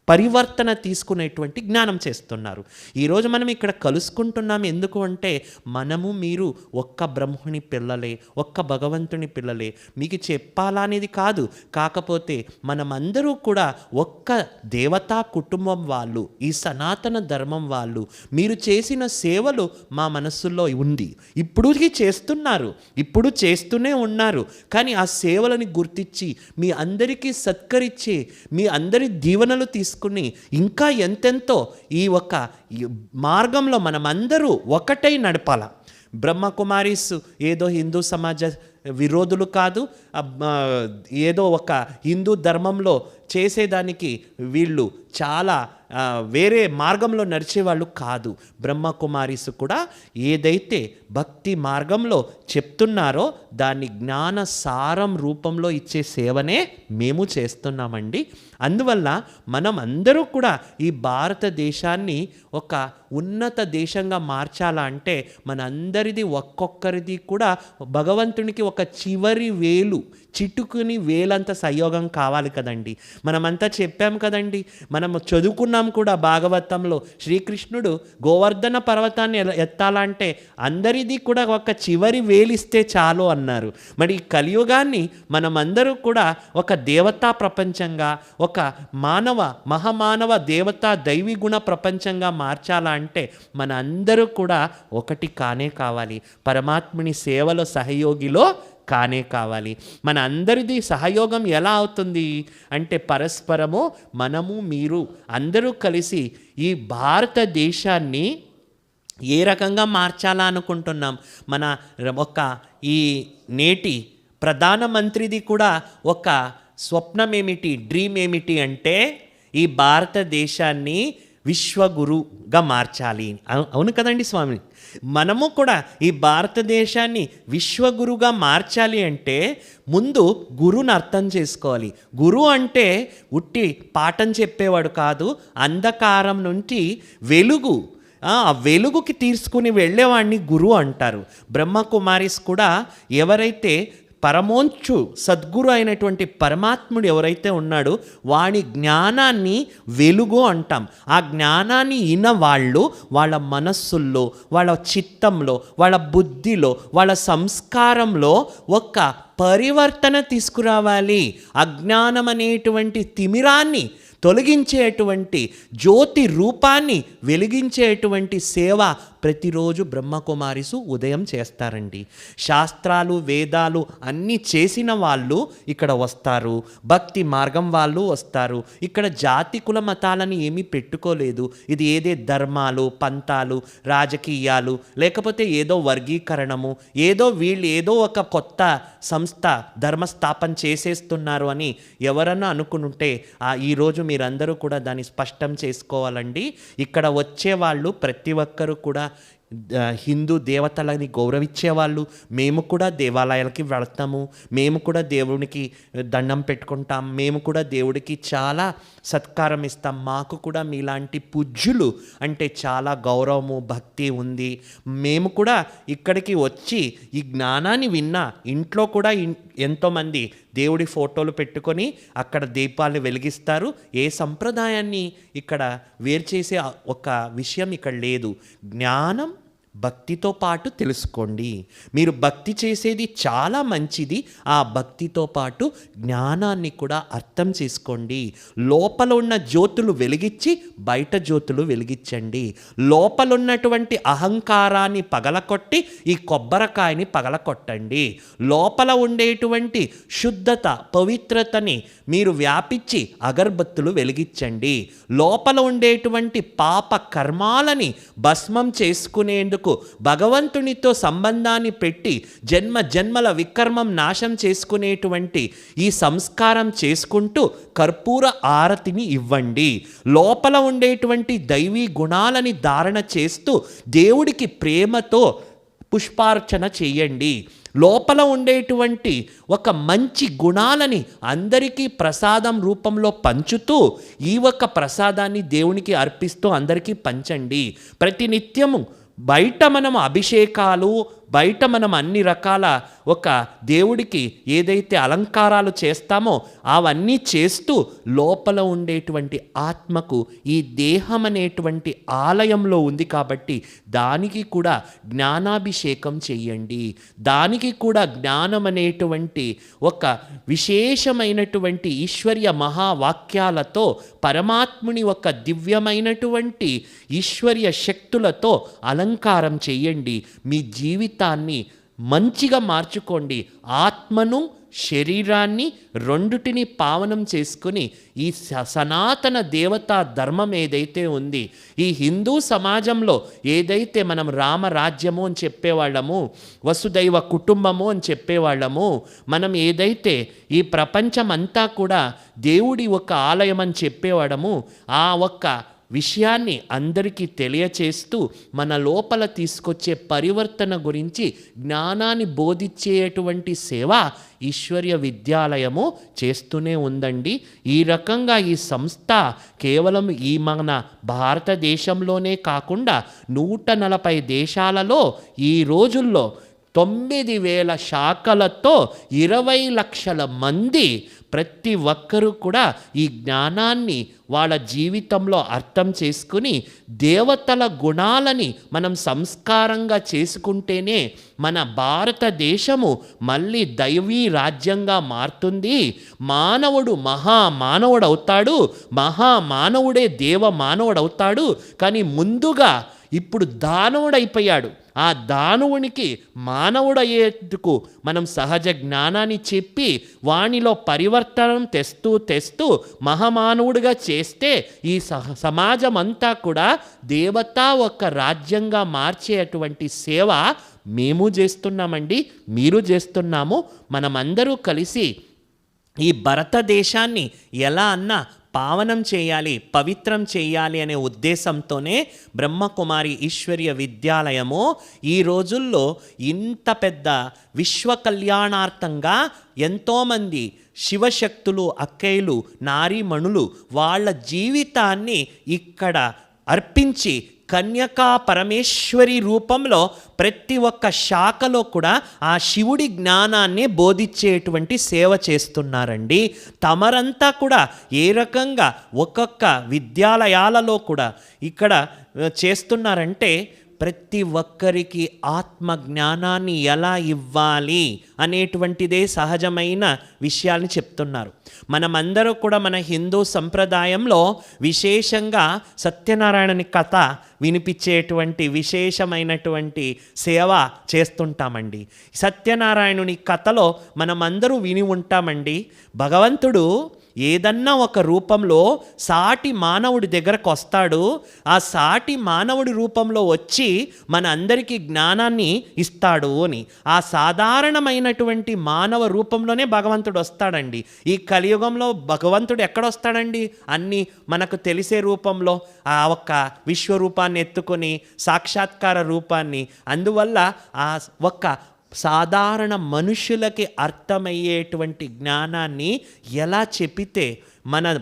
పరివర్తన తీసుకునేటువంటి జ్ఞానం చేస్తున్నారు. ఈరోజు మనం ఇక్కడ కలుసుకుంటున్నాం ఎందుకు అంటే మనము మీరు ఒక్క బ్రహ్మణి పిల్లలే, ఒక్క భగవంతుని పిల్లలే. మీకు చెప్పాలా అనేది కాదు, కాకపోతే మనమందరూ కూడా ఒక్క దేవతా కుటుంబం వాళ్ళు, ఈ సనాతన ధర్మం వాళ్ళు. మీరు చేసిన సేవలు మా మనస్సుల్లో ఉంది, ఇప్పుడుకి చేస్తున్నారు, ఇప్పుడు చేస్తూనే ఉన్నారు. కానీ ఆ సేవలని గుర్తించి మీ అందరికీ సత్కరించే, మీ అందరి దీవెనలు తీసుకుని ఇంకా ఎంతెంతో ఈ ఒక మార్గంలో మనమందరూ ఒకటై నడపాల. బ్రహ్మకుమారీస్ ఏదో హిందూ సమాజ విరోధులు కాదు, ఏదో ఒక హిందూ ధర్మంలో చేసేదానికి వీళ్ళు చాలా వేరే మార్గంలో నడిచేవాళ్ళు కాదు. బ్రహ్మకుమారీస్ కూడా ఏదైతే భక్తి మార్గంలో చెప్తున్నారో దాన్ని జ్ఞాన సారం రూపంలో ఇచ్చే సేవనే మేము చేస్తున్నామండి. అందువల్ల మనం అందరూ కూడా ఈ భారతదేశాన్ని ఒక ఉన్నత దేశంగా మార్చాలా అంటే మనందరిది ఒక్కొక్కరిది కూడా భగవంతునికి ఒక చివరి వేలు, చిటుకుని వేలంత సహయోగం కావాలి కదండి. మనమంతా చెప్పాం కదండి, మనము చదువుకున్నాం కూడా భాగవతంలో. శ్రీకృష్ణుడు గోవర్ధన పర్వతాన్ని ఎత్తాలంటే అందరిది కూడా ఒక చివరి వేలిస్తే చాలు అన్నారు. మరి ఈ కలియుగాన్ని మనమందరూ కూడా ఒక దేవతా ప్రపంచంగా, ఒక మహామానవ దేవతా దైవీ గుణ ప్రపంచంగా మార్చాలా అంటే మన అందరూ కూడా ఒకటి కానే కావాలి. పరమాత్ముని సేవలో సహయోగిలో కానే కావాలి. మన అందరిది సహయోగం ఎలా అవుతుంది అంటే పరస్పరము మనము మీరు అందరూ కలిసి ఈ భారతదేశాన్ని ఏ రకంగా మార్చాలా అనుకుంటున్నాం. మన ఒక ఈ నేటి ప్రధానమంత్రిది కూడా ఒక స్వప్నం ఏమిటి, డ్రీమ్ ఏమిటి అంటే ఈ భారతదేశాన్ని విశ్వగురుగా మార్చాలి. అవును కదండి స్వామి. మనము కూడా ఈ భారతదేశాన్ని విశ్వగురుగా మార్చాలి అంటే ముందు గురువుని అర్థం చేసుకోవాలి. గురువు అంటే ఉట్టి పాఠం చెప్పేవాడు కాదు, అంధకారం నుంచి వెలుగు, ఆ వెలుగుకి తీసుకుని వెళ్ళేవాడిని గురువు అంటారు. బ్రహ్మకుమారీస్ కూడా ఎవరైతే పరమోంచు సద్గురు అయినటువంటి పరమాత్ముడు ఎవరైతే ఉన్నాడో వాడి జ్ఞానాన్ని వెలుగు అంటాం. ఆ జ్ఞానాన్ని వాళ్ళు వాళ్ళ మనస్సుల్లో, వాళ్ళ చిత్తంలో, వాళ్ళ బుద్ధిలో, వాళ్ళ సంస్కారంలో ఒక పరివర్తన తీసుకురావాలి. అజ్ఞానం అనేటువంటి తిమిరాన్ని తొలగించేటువంటి జ్యోతి రూపాన్ని వెలిగించేటువంటి సేవ ప్రతిరోజు బ్రహ్మకుమారీసు ఉదయం చేస్తారండి. శాస్త్రాలు వేదాలు అన్నీ చేసిన వాళ్ళు ఇక్కడ వస్తారు, భక్తి మార్గం వాళ్ళు వస్తారు. ఇక్కడ జాతి కుల మతాలని ఏమీ పెట్టుకోలేదు. ఇది ఏదే ధర్మాలు, పంతాలు, రాజకీయాలు, లేకపోతే ఏదో వర్గీకరణము, ఏదో వీళ్ళు ఏదో ఒక కొత్త సంస్థ ధర్మస్థాపన చేసేస్తున్నారు అని ఎవరన్నా అనుకుంటే ఈరోజు మీరందరూ కూడా దాన్ని స్పష్టం చేసుకోవాలండి. ఇక్కడ వచ్చేవాళ్ళు ప్రతి ఒక్కరూ కూడా హిందూ దేవతలని గౌరవించేవాళ్ళు. మేము కూడా దేవాలయాలకి వెళ్తాము, మేము కూడా దేవునికి దండం పెట్టుకుంటాం, మేము కూడా దేవుడికి చాలా సత్కారం ఇస్తాం. మాకు కూడా మీలాంటి పూజ్యులు అంటే చాలా గౌరవము, భక్తి ఉంది. మేము కూడా ఇక్కడికి వచ్చి ఈ జ్ఞానాన్ని విన్నా ఇంట్లో కూడా ఎంతోమంది దేవుడి ఫోటోలు పెట్టుకొని అక్కడ దీపాలు వెలిగిస్తారు. ఏ సంప్రదాయాన్ని ఇక్కడ వేరు చేసే ఒక విషయం ఇక్కడ లేదు. జ్ఞానం భక్తితో పాటు తెలుసుకోండి. మీరు భక్తి చేసేది చాలా మంచిది. ఆ భక్తితో పాటు జ్ఞానాన్ని కూడా అర్థం చేసుకోండి. లోపల ఉన్న జ్యోతులు వెలిగించి బయట జ్యోతులు వెలిగించండి. లోపల ఉన్నటువంటి అహంకారాన్ని పగలకొట్టి ఈ కొబ్బరికాయని పగలకొట్టండి. లోపల ఉండేటువంటి శుద్ధత, పవిత్రతని మీరు వ్యాపించి అగరబత్తులు వెలిగించండి. లోపల ఉండేటువంటి పాప కర్మాలని భస్మం చేసుకునేందుకు భగవంతునితో సంబంధాన్ని పెట్టి జన్మ జన్మల వికర్మం నాశం చేసుకునేటువంటి ఈ సంస్కారం చేసుకుంటూ కర్పూర ఆరతిని ఇవ్వండి. లోపల ఉండేటువంటి దైవీ గుణాలని ధారణ చేస్తూ దేవుడికి ప్రేమతో పుష్పార్చన చేయండి. లోపల ఉండేటువంటి ఒక మంచి గుణాలని అందరికీ ప్రసాదం రూపంలో పంచుతూ ఈ ఒక్క ప్రసాదాన్ని దేవునికి అర్పిస్తూ అందరికీ పంచండి. ప్రతినిత్యము బయట మనం అభిషేకాలు, బయట మనం అన్ని రకాల ఒక దేవుడికి ఏదైతే అలంకారాలు చేస్తామో అవన్నీ చేస్తూ లోపల ఉండేటువంటి ఆత్మకు ఈ దేహం అనేటువంటి ఆలయంలో ఉంది కాబట్టి దానికి కూడా జ్ఞానాభిషేకం చెయ్యండి. దానికి కూడా జ్ఞానం అనేటువంటి ఒక విశేషమైనటువంటి ఈశ్వర్య మహావాక్యాలతో పరమాత్ముని ఒక దివ్యమైనటువంటి ఈశ్వర్య శక్తులతో అలంకారం చెయ్యండి. మీ జీవితాన్ని మంచిగా మార్చుకోండి. ఆత్మను శరీరాన్ని రెండుటిని పావనం చేసుకుని ఈ సనాతన దేవతా ధర్మం ఏదైతే ఉంది, ఈ హిందూ సమాజంలో ఏదైతే మనం రామరాజ్యము అని చెప్పేవాళ్ళము, వసుదైవ కుటుంబము అని చెప్పేవాళ్ళము, మనం ఏదైతే ఈ ప్రపంచం అంతా కూడా దేవుడి ఒక ఆలయం అని చెప్పేవాడము, ఆ ఒక్క విషయాన్ని అందరికీ తెలియచేస్తూ మన లోపల తీసుకొచ్చే పరివర్తన గురించి జ్ఞానాన్ని బోధించేటువంటి సేవ ఈశ్వర్య విద్యాలయము చేస్తూనే ఉందండి. ఈ రకంగా ఈ సంస్థ కేవలం ఈ మన భారతదేశంలోనే కాకుండా 140 దేశాలలో ఈ రోజుల్లో 9,000 శాఖలతో 20 లక్షల మంది ప్రతి ఒక్కరూ కూడా ఈ జ్ఞానాన్ని వాళ్ళ జీవితంలో అర్థం చేసుకుని దేవతల గుణాలని మనం సంస్కారంగా చేసుకుంటేనే మన భారతదేశము మళ్ళీ దైవీ రాజ్యంగా మారుతుంది. మానవుడు మహామానవుడు అవుతాడు, మహామానవుడే దేవ మానవుడు అవుతాడు. కానీ ముందుగా ఇప్పుడు దానవుడైపోయాడు. ఆ దానవునికి మానవుడయ్యేందుకు మనం సహజ జ్ఞానాన్ని చెప్పి వానిలో పరివర్తనం తెస్తూ మహామానవుడిగా చేస్తే ఈ సమాజం అంతా కూడా దేవతా ఒక రాజ్యంగా మార్చేటువంటి సేవ మేము చేస్తున్నామండి, మీరు చేస్తున్నాము. మనమందరూ కలిసి ఈ భారతదేశాన్ని ఎలా అన్నా పావనం చేయాలి, పవిత్రం చేయాలి అనే ఉద్దేశంతోనే బ్రహ్మకుమారి ఈశ్వర్య విద్యాలయము ఈ రోజుల్లో ఇంత పెద్ద విశ్వ కళ్యాణార్థంగా ఎంతోమంది శివశక్తులు, అక్కయ్యలు, నారీమణులు వాళ్ళ జీవితాన్ని ఇక్కడ అర్పించి కన్యకా పరమేశ్వరి రూపంలో ప్రతి ఒక్క శాఖలో కూడా ఆ శివుడి జ్ఞానాన్ని బోధించేటువంటి సేవ చేస్తున్నారండి. తమరంతా కూడా ఏ రకంగా ఒక్కొక్క విద్యాలయాలలో కూడా ఇక్కడ చేస్తున్నారంటే ప్రతి ఒక్కరికి ఆత్మ జ్ఞానాన్ని ఎలా ఇవ్వాలి అనేటువంటిదే సహజమైన విషయాల్ని చెప్తున్నారు. మనమందరూ కూడా మన హిందూ సంప్రదాయంలో విశేషంగా సత్యనారాయణని కథ వినిపించేటువంటి విశేషమైనటువంటి సేవ చేస్తుంటామండి. సత్యనారాయణుని కథలో మనమందరూ విని ఉంటామండి. భగవంతుడు ఏదన్నా ఒక రూపంలో సాటి మానవుడి దగ్గరకు వస్తాడు. ఆ సాటి మానవుడి రూపంలో వచ్చి మన అందరికీ జ్ఞానాన్ని ఇస్తాడు అని. ఆ సాధారణమైనటువంటి మానవ రూపంలోనే భగవంతుడు వస్తాడండి. ఈ కలియుగంలో భగవంతుడు ఎక్కడొస్తాడండి? అన్నీ మనకు తెలిసే రూపంలో ఆ ఒక్క విశ్వరూపాన్ని ఎత్తుకొని సాక్షాత్కార రూపాన్ని. అందువల్ల ఆ ఒక్క సాధారణ మనుషులకి అర్థమయ్యేటువంటి జ్ఞానాన్ని ఎలా చెప్పితే మన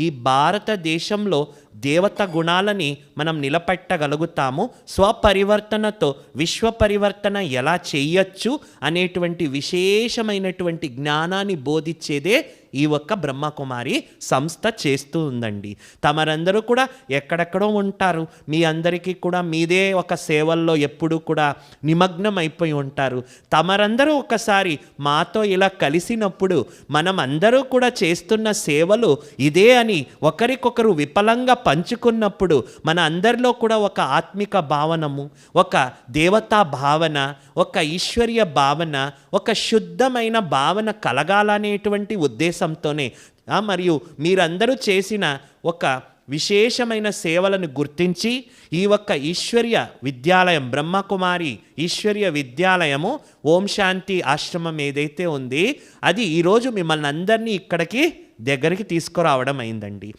ఈ భారతదేశంలో దేవత గుణాలని మనం నిలబెట్టగలుగుతాము, స్వపరివర్తనతో విశ్వ పరివర్తన ఎలా చేయొచ్చు అనేటువంటి విశేషమైనటువంటి జ్ఞానాన్ని బోధించేదే ఈ ఒక్క బ్రహ్మకుమారి సంస్థ చేస్తూ ఉందండి. తమరందరూ కూడా ఎక్కడెక్కడో ఉంటారు. మీ అందరికీ కూడా మీదే ఒక సేవల్లో ఎప్పుడూ కూడా నిమగ్నం అయిపోయి ఉంటారు. తమరందరూ ఒకసారి మాతో ఇలా కలిసినప్పుడు మనం అందరూ కూడా చేస్తున్న సేవలు ఇదే అని ఒకరికొకరు విఫలంగా పంచుకున్నప్పుడు మన అందరిలో కూడా ఒక ఆత్మిక భావనము, ఒక దేవతా భావన, ఒక ఈశ్వర్య భావన, ఒక శుద్ధమైన భావన కలగాలనేటువంటి ఉద్దేశంతోనే మరియు మీరందరూ చేసిన ఒక విశేషమైన సేవలను గుర్తించి ఈ ఒక్క ఈశ్వర్య విద్యాలయం, బ్రహ్మకుమారి ఈశ్వర్య విద్యాలయము ఓం శాంతి ఆశ్రమం ఏదైతే ఉంది అది ఈరోజు మిమ్మల్ని అందరినీ ఇక్కడికి దగ్గరికి తీసుకురావడం అయిందండి.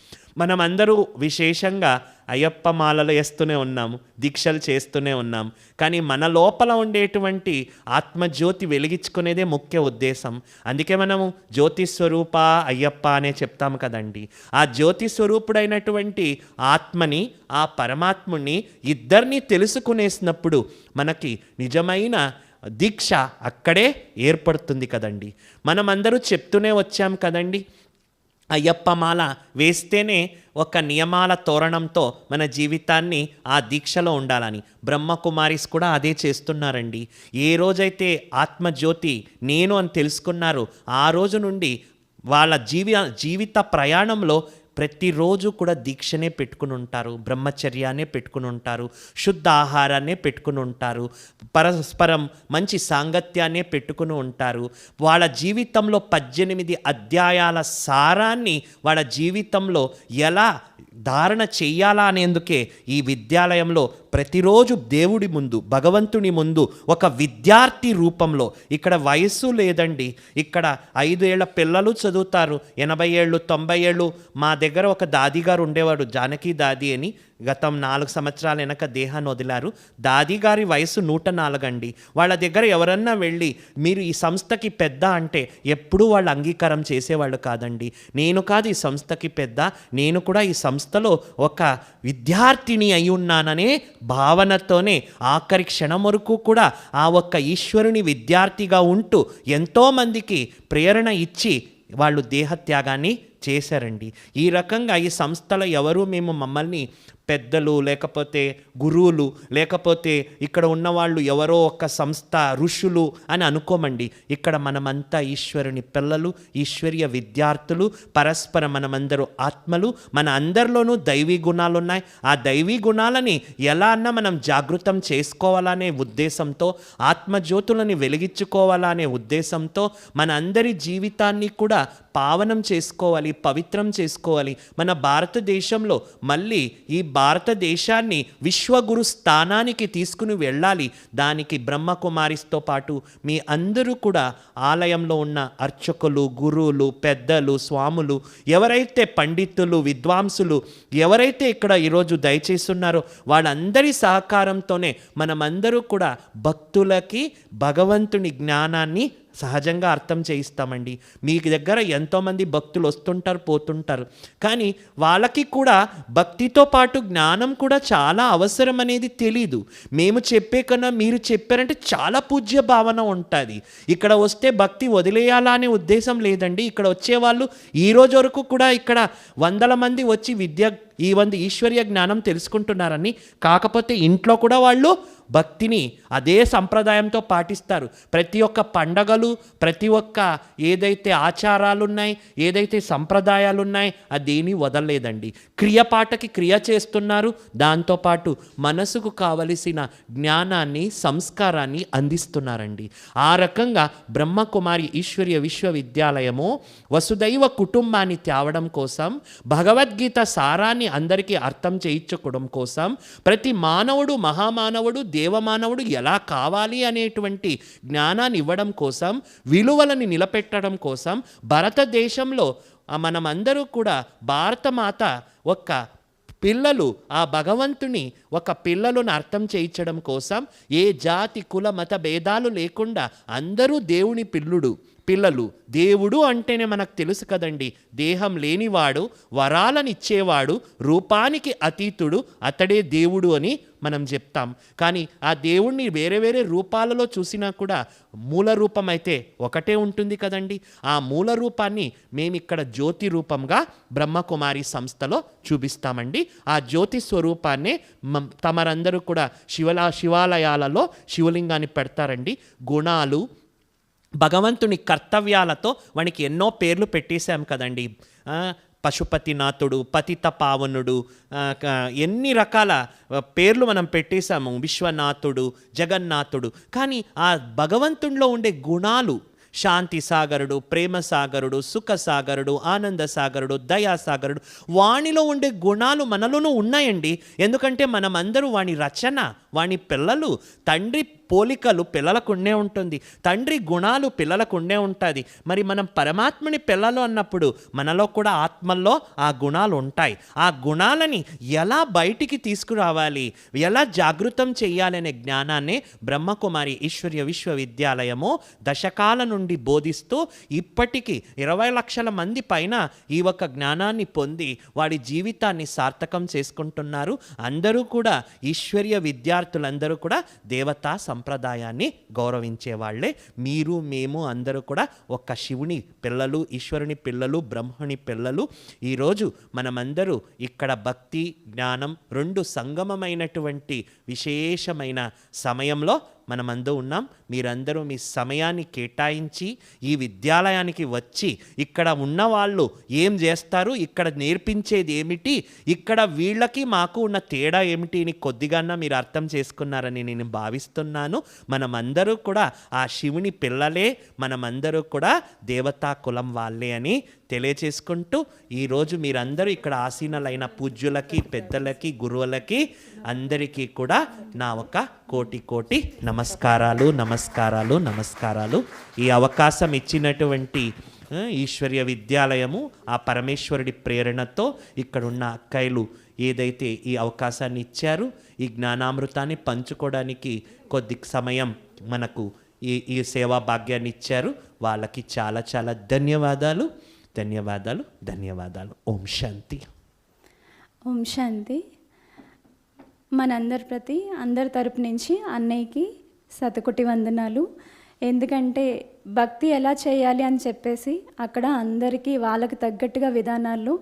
మనమందరూ విశేషంగా అయ్యప్ప మాలలు వేస్తూనే ఉన్నాము, దీక్షలు చేస్తూనే ఉన్నాం. కానీ మన లోపల ఉండేటువంటి ఆత్మజ్యోతి వెలిగించుకునేదే ముఖ్య ఉద్దేశం. అందుకే మనము జ్యోతి స్వరూప అయ్యప్ప అనే చెప్తాము కదండి. ఆ జ్యోతి స్వరూపుడైనటువంటి ఆత్మని, ఆ పరమాత్ముని ఇద్దరిని తెలుసుకునేసినప్పుడు మనకి నిజమైన దీక్ష అక్కడే ఏర్పడుతుంది కదండి. మనమందరూ చెప్తూనే వచ్చాం కదండి, అయ్యప్ప మాల వేస్తేనే ఒక నియమాల తోరణంతో మన జీవితాన్ని ఆ దీక్షలో ఉండాలని. బ్రహ్మకుమారిస్ కూడా అదే చేస్తున్నారండి. ఏ రోజైతే ఆత్మజ్యోతి నేను అని తెలుసుకున్నారో ఆ రోజు నుండి వాళ్ళ జీవిత ప్రయాణంలో ప్రతిరోజు కూడా దీక్షనే పెట్టుకుని ఉంటారు, బ్రహ్మచర్యాన్ని పెట్టుకుని ఉంటారు, శుద్ధ ఆహారాన్నే పెట్టుకుని ఉంటారు, పరస్పరం మంచి సాంగత్యాన్నే పెట్టుకుని ఉంటారు. వాళ్ళ జీవితంలో 18 అధ్యాయాల సారాన్ని వాళ్ళ జీవితంలో ఎలా ధారణ చెయ్యాలా అనేందుకే ఈ విద్యాలయంలో ప్రతిరోజు దేవుడి ముందు, భగవంతుని ముందు ఒక విద్యార్థి రూపంలో, ఇక్కడ వయస్సు లేదండి, ఇక్కడ 5 ఏళ్ల పిల్లలు చదువుతారు, 80 ఏళ్ళు 90 ఏళ్ళు. మా దగ్గర ఒక దాది గారు ఉండేవాడు, జానకి దాది అని. గతం 4 సంవత్సరాల వెనక దేహాన్ని వదిలారు. దాది గారి వయసు 104 అండి. వాళ్ళ దగ్గర ఎవరన్నా వెళ్ళి మీరు ఈ సంస్థకి పెద్ద అంటే ఎప్పుడూ వాళ్ళు అంగీకారం చేసేవాళ్ళు కాదండి. నేను కాదు ఈ సంస్థకి పెద్ద, నేను కూడా ఈ సంస్థలో ఒక విద్యార్థిని అయి ఉన్నాననే భావనతోనే ఆఖరి క్షణం వరకు కూడా ఆ ఒక్క ఈశ్వరుని విద్యార్థిగా ఉంటూ ఎంతోమందికి ప్రేరణ ఇచ్చి వాళ్ళు దేహత్యాగాన్ని చేశారండి. ఈ రకంగా ఈ సంస్థలో ఎవరు మమ్మల్ని పెద్దలు లేకపోతే గురువులు లేకపోతే ఇక్కడ ఉన్నవాళ్ళు ఎవరో ఒక సంస్థ ఋషులు అని అనుకోమండి. ఇక్కడ మనమంతా ఈశ్వరుని పిల్లలు, ఈశ్వరీయ విద్యార్థులు, పరస్పరం మనమందరూ ఆత్మలు. మన అందరిలోనూ దైవీ గుణాలు ఉన్నాయి. ఆ దైవీ గుణాలని ఎలా అన్నా మనం జాగృతం చేసుకోవాలనే ఉద్దేశంతో, ఆత్మజ్యోతులని వెలిగించుకోవాలనే ఉద్దేశంతో మన అందరి జీవితాన్ని కూడా పావనం చేసుకోవాలి, పవిత్రం చేసుకోవాలి. మన భారతదేశంలో మళ్ళీ ఈ భారతదేశాన్ని విశ్వగురు స్థానానికి తీసుకుని వెళ్ళాలి. దానికి బ్రహ్మకుమారిస్తో పాటు మీ అందరూ కూడా ఆలయంలో ఉన్న అర్చకులు, గురువులు, పెద్దలు, స్వాములు, ఎవరైతే పండితులు, విద్వాంసులు ఎవరైతే ఇక్కడ ఈరోజు దయచేస్తున్నారో వాళ్ళందరి సహకారంతోనే మనమందరూ కూడా భక్తులకి భగవంతుని జ్ఞానాన్ని సహజంగా అర్థం చేయిస్తామండి. మీ దగ్గర ఎంతోమంది భక్తులు వస్తుంటారు, పోతుంటారు, కానీ వాళ్ళకి కూడా భక్తితో పాటు జ్ఞానం కూడా చాలా అవసరం అనేది తెలీదు. మేము చెప్పే కన్నా మీరు చెప్పారంటే చాలా పూజ్య భావన ఉంటుంది. ఇక్కడ వస్తే భక్తి వదిలేయాలా అనే ఉద్దేశం లేదండి. ఇక్కడ వచ్చేవాళ్ళు ఈ రోజు వరకు కూడా ఇక్కడ 100 మంది వచ్చి ఈ ఈశ్వరీయ జ్ఞానం తెలుసుకుంటున్నారని. కాకపోతే ఇంట్లో కూడా వాళ్ళు భక్తిని అదే సంప్రదాయంతో పాటిస్తారు. ప్రతి ఒక్క పండగలు, ప్రతి ఒక్క ఏదైతే ఆచారాలు ఉన్నాయి, ఏదైతే సంప్రదాయాలు ఉన్నాయి, అదేమీ వదలలేదండి. క్రియపాటకి క్రియ చేస్తున్నారు. దాంతోపాటు మనసుకు కావలసిన జ్ఞానాన్ని, సంస్కారాన్ని అందిస్తున్నారండి. ఆ రకంగా బ్రహ్మకుమారి ఈశ్వరీయ విశ్వవిద్యాలయము వసుదైవ కుటుంబాన్ని తేవడం కోసం, భగవద్గీత సారాన్ని అందరికీ అర్థం చేయించుకోవడం కోసం, ప్రతి మానవుడు మహామానవుడు, దేవమానవుడు ఎలా కావాలి అనేటువంటి జ్ఞానాన్ని ఇవ్వడం కోసం, విలువలని నిలబెట్టడం కోసం భారతదేశంలో మనమందరూ కూడా భారతమాత ఒక పిల్లలు, ఆ భగవంతుని ఒక పిల్లలను అర్థం చేయించడం కోసం ఏ జాతి కుల మత భేదాలు లేకుండా అందరూ దేవుని పిల్లలు. దేవుడు అంటేనే మనకు తెలుసు కదండి, దేహం లేనివాడు, వరాలనిచ్చేవాడు, రూపానికి అతీతుడు, అతడే దేవుడు అని మనం చెప్తాం. కానీ ఆ దేవుణ్ణి వేరే వేరే రూపాలలో చూసినా కూడా మూల రూపం అయితే ఒకటే ఉంటుంది కదండి. ఆ మూల రూపాన్ని మేమిక్కడ జ్యోతి రూపంగా బ్రహ్మకుమారి సంస్థలో చూపిస్తామండి. ఆ జ్యోతి స్వరూపాన్నే తమరందరూ కూడా శివాలయాలలో శివలింగాన్ని పెడతారండి. గుణాలు, భగవంతుని కర్తవ్యాలతో వానికి ఎన్నో పేర్లు పెట్టేశాం కదండి. పశుపతినాథుడు, పతిత పావనుడు, ఎన్ని రకాల పేర్లు మనం పెట్టేశాము. విశ్వనాథుడు, జగన్నాథుడు. కానీ ఆ భగవంతునిలో ఉండే గుణాలు, శాంతి సాగరుడు, ప్రేమ సాగరుడు, సుఖ సాగరుడు, ఆనంద సాగరుడు, దయాసాగరుడు, వాణిలో ఉండే గుణాలు మనలోనూ ఉన్నాయండి. ఎందుకంటే మనమందరూ వాని రచన, వాని పిల్లలు. తండ్రి పోలికలు పిల్లలకు ఉండే ఉంటుంది, తండ్రి గుణాలు పిల్లలకు ఉండే ఉంటుంది. మరి మనం పరమాత్మని పిల్లలు అన్నప్పుడు మనలో కూడా ఆత్మల్లో ఆ గుణాలు ఉంటాయి. ఆ గుణాలని ఎలా బయటికి తీసుకురావాలి, ఎలా జాగృతం చేయాలి అనే జ్ఞానాన్ని బ్రహ్మకుమారి ఈశ్వరీయ విశ్వవిద్యాలయము దశకాల నుండి బోధిస్తూ ఇప్పటికీ 20 లక్షల మంది పైన ఈ ఒక జ్ఞానాన్ని పొంది వాడి జీవితాన్ని సార్థకం చేసుకుంటున్నారు. అందరూ కూడా ఈశ్వరీయ విద్యార్థులందరూ కూడా దేవతా సంప్రదాయాన్ని గౌరవించే వాళ్ళే. మీరు మేము అందరూ కూడా ఒక శివుని పిల్లలు, ఈశ్వరుని పిల్లలు, బ్రహ్మని పిల్లలు. ఈరోజు మనమందరూ ఇక్కడ భక్తి జ్ఞానం రెండు సంగమమైనటువంటి విశేషమైన సమయంలో మనమందరూ ఉన్నాం. మీరందరూ మీ సమయాన్ని కేటాయించి ఈ విద్యాలయానికి వచ్చి ఇక్కడ ఉన్నవాళ్ళు ఏం చేస్తారు, ఇక్కడ నేర్పించేది ఏమిటి, ఇక్కడ వీళ్ళకి మాకు ఉన్న తేడా ఏమిటి అని కొద్దిగానా మీరు అర్థం చేసుకున్నారని నేను భావిస్తున్నాను. మనమందరూ కూడా ఆ శివుని పిల్లలే, మనమందరూ కూడా దేవతా కులం వాళ్ళే అని తెలియచేసుకుంటూ, ఈరోజు మీరందరూ ఇక్కడ ఆసీనులైన పూజ్యులకి, పెద్దలకి, గురువులకి అందరికీ కూడా నా ఒక కోటి కోటి నమస్కారాలు నమస్కారాలు నమస్కారాలు. ఈ అవకాశం ఇచ్చినటువంటి ఈశ్వర్య విద్యాలయము ఆ పరమేశ్వరుడి ప్రేరణతో ఇక్కడున్న అక్కయ్యలు ఏదైతే ఈ అవకాశాన్ని ఇచ్చారు, ఈ జ్ఞానామృతాన్ని పంచుకోవడానికి కొద్ది సమయం మనకు ఈ సేవా భాగ్యాన్ని ఇచ్చారు, వాళ్ళకి చాలా చాలా ధన్యవాదాలు ధన్యవాదాలు ధన్యవాదాలు. ఓం శాంతి. ఓం శాంతి. అందరి తరపు నుంచి అన్నయ్యకి శతకోటి వందనాలు. ఎందుకంటే భక్తి ఎలా చేయాలి అని చెప్పేసి అక్కడ అందరికీ వాళ్ళకి తగ్గట్టుగా విధానాల్లో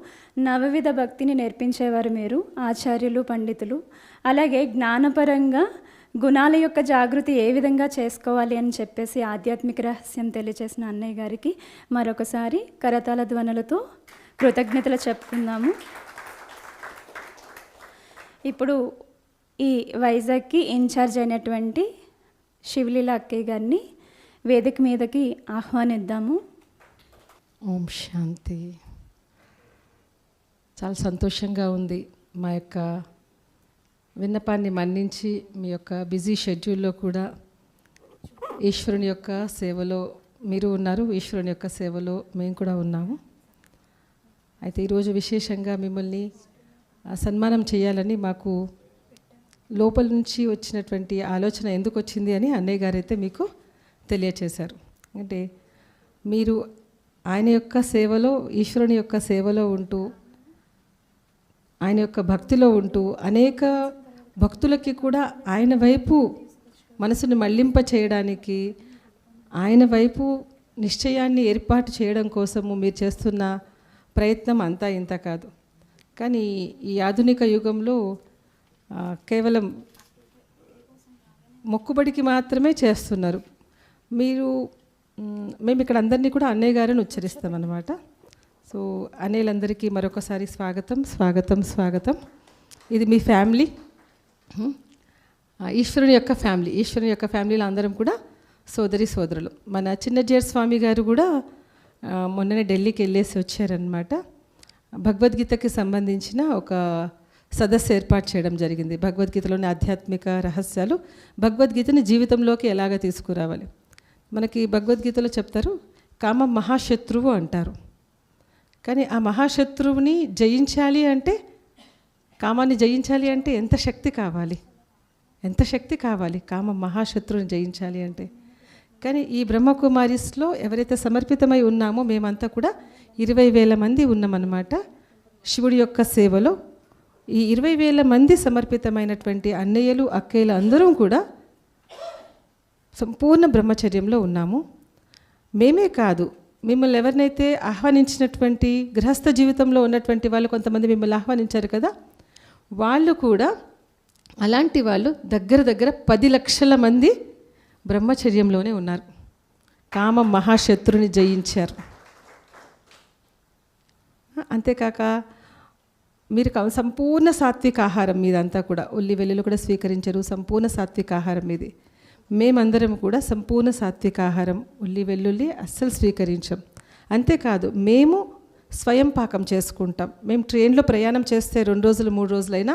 నవవిధ భక్తిని నేర్పించేవారు మీరు ఆచార్యులు, పండితులు. అలాగే జ్ఞానపరంగా గుణాల యొక్క జాగృతి ఏ విధంగా చేసుకోవాలి అని చెప్పేసి ఆధ్యాత్మిక రహస్యం తెలియచేసిన అన్నయ్య గారికి మరొకసారి కరతాళ ధ్వనులతో కృతజ్ఞతలు చెప్పుకుందాము. ఇప్పుడు ఈ వైజాగ్కి ఇన్ఛార్జ్ అయినటువంటి శివలీల అక్కయ్య గారిని వేదిక మీదకి ఆహ్వానిద్దాము. ఓం శాంతి. చాలా సంతోషంగా ఉంది. మా యొక్క విన్నపాన్ని మన్నించి మీ యొక్క బిజీ షెడ్యూల్లో కూడా ఈశ్వరుని యొక్క సేవలో మీరు ఉన్నారు, ఈశ్వరుని యొక్క సేవలో మేము కూడా ఉన్నాము. అయితే ఈరోజు విశేషంగా మిమ్మల్ని సన్మానం చేయాలని మాకు లోపల నుంచి వచ్చినటువంటి ఆలోచన ఎందుకు వచ్చింది అని అన్నయ్య గారు అయితే మీకు తెలియచేశారు. అంటే మీరు ఆయన యొక్క సేవలో, ఈశ్వరుని యొక్క సేవలో ఉంటూ, ఆయన యొక్క భక్తిలో ఉంటూ అనేక భక్తులకి కూడా ఆయన వైపు మనసుని మళ్లింప చేయడానికి, ఆయన వైపు నిశ్చయాన్ని ఏర్పాటు చేయడం కోసము మీరు చేస్తున్న ప్రయత్నం అంతా ఇంత కాదు. కానీ ఈ ఆధునిక యుగంలో కేవలం మొక్కుబడికి మాత్రమే చేస్తున్నారు. మేము ఇక్కడ అందరినీ కూడా అన్నయ్య గారిని ఉచ్చరిస్తామన్నమాట. సో అన్నయ్యలందరికీ మరొకసారి స్వాగతం స్వాగతం స్వాగతం. ఇది మీ ఫ్యామిలీ, ఈశ్వరుని యొక్క ఫ్యామిలీలో అందరం కూడా సోదరి సోదరులు. మన చిన్నజీయర్ స్వామి గారు కూడా మొన్ననే ఢిల్లీకి వెళ్ళేసి వచ్చారనమాట. భగవద్గీతకి సంబంధించిన ఒక సదస్సు ఏర్పాటు చేయడం జరిగింది. భగవద్గీతలోని ఆధ్యాత్మిక రహస్యాలు, భగవద్గీతని జీవితంలోకి ఎలాగ తీసుకురావాలి. మనకి భగవద్గీతలో చెప్తారు కామం మహాశత్రువు అంటారు. కానీ ఆ మహాశత్రువుని జయించాలి అంటే, కామాన్ని జయించాలి అంటే ఎంత శక్తి కావాలి కామం మహాశత్రువుని జయించాలి అంటే. కానీ ఈ బ్రహ్మకుమారిస్లో ఎవరైతే సమర్పితమై ఉన్నామో మేమంతా కూడా 20,000 మంది ఉన్నామన్నమాట శివుడి యొక్క సేవలో. ఈ 20,000 మంది సమర్పితమైనటువంటి అన్నయ్యలు, అక్కయ్యలు అందరం కూడా సంపూర్ణ బ్రహ్మచర్యంలో ఉన్నాము. మేమే కాదు, మిమ్మల్ని ఎవరినైతే ఆహ్వానించినటువంటి గృహస్థ జీవితంలో ఉన్నటువంటి వాళ్ళు కొంతమంది మిమ్మల్ని ఆహ్వానించారు కదా, వాళ్ళు కూడా అలాంటి వాళ్ళు దగ్గర 10 లక్షల మంది బ్రహ్మచర్యంలోనే ఉన్నారు. కామం మహాశత్రుని జయించారు. అంతేకాక మీరు సంపూర్ణ సాత్విక ఆహారం మీదంతా కూడా ఉల్లి వెల్లులు కూడా స్వీకరించరు. సంపూర్ణ సాత్విక ఆహారం మీది. మేమందరం కూడా సంపూర్ణ సాత్విక ఆహారం, ఉల్లి వెల్లుల్లి అస్సలు స్వీకరించాం. అంతేకాదు మేము స్వయం పాకం చేసుకుంటాం. మేము ట్రైన్లో ప్రయాణం చేస్తే 2 రోజులు 3 రోజులైనా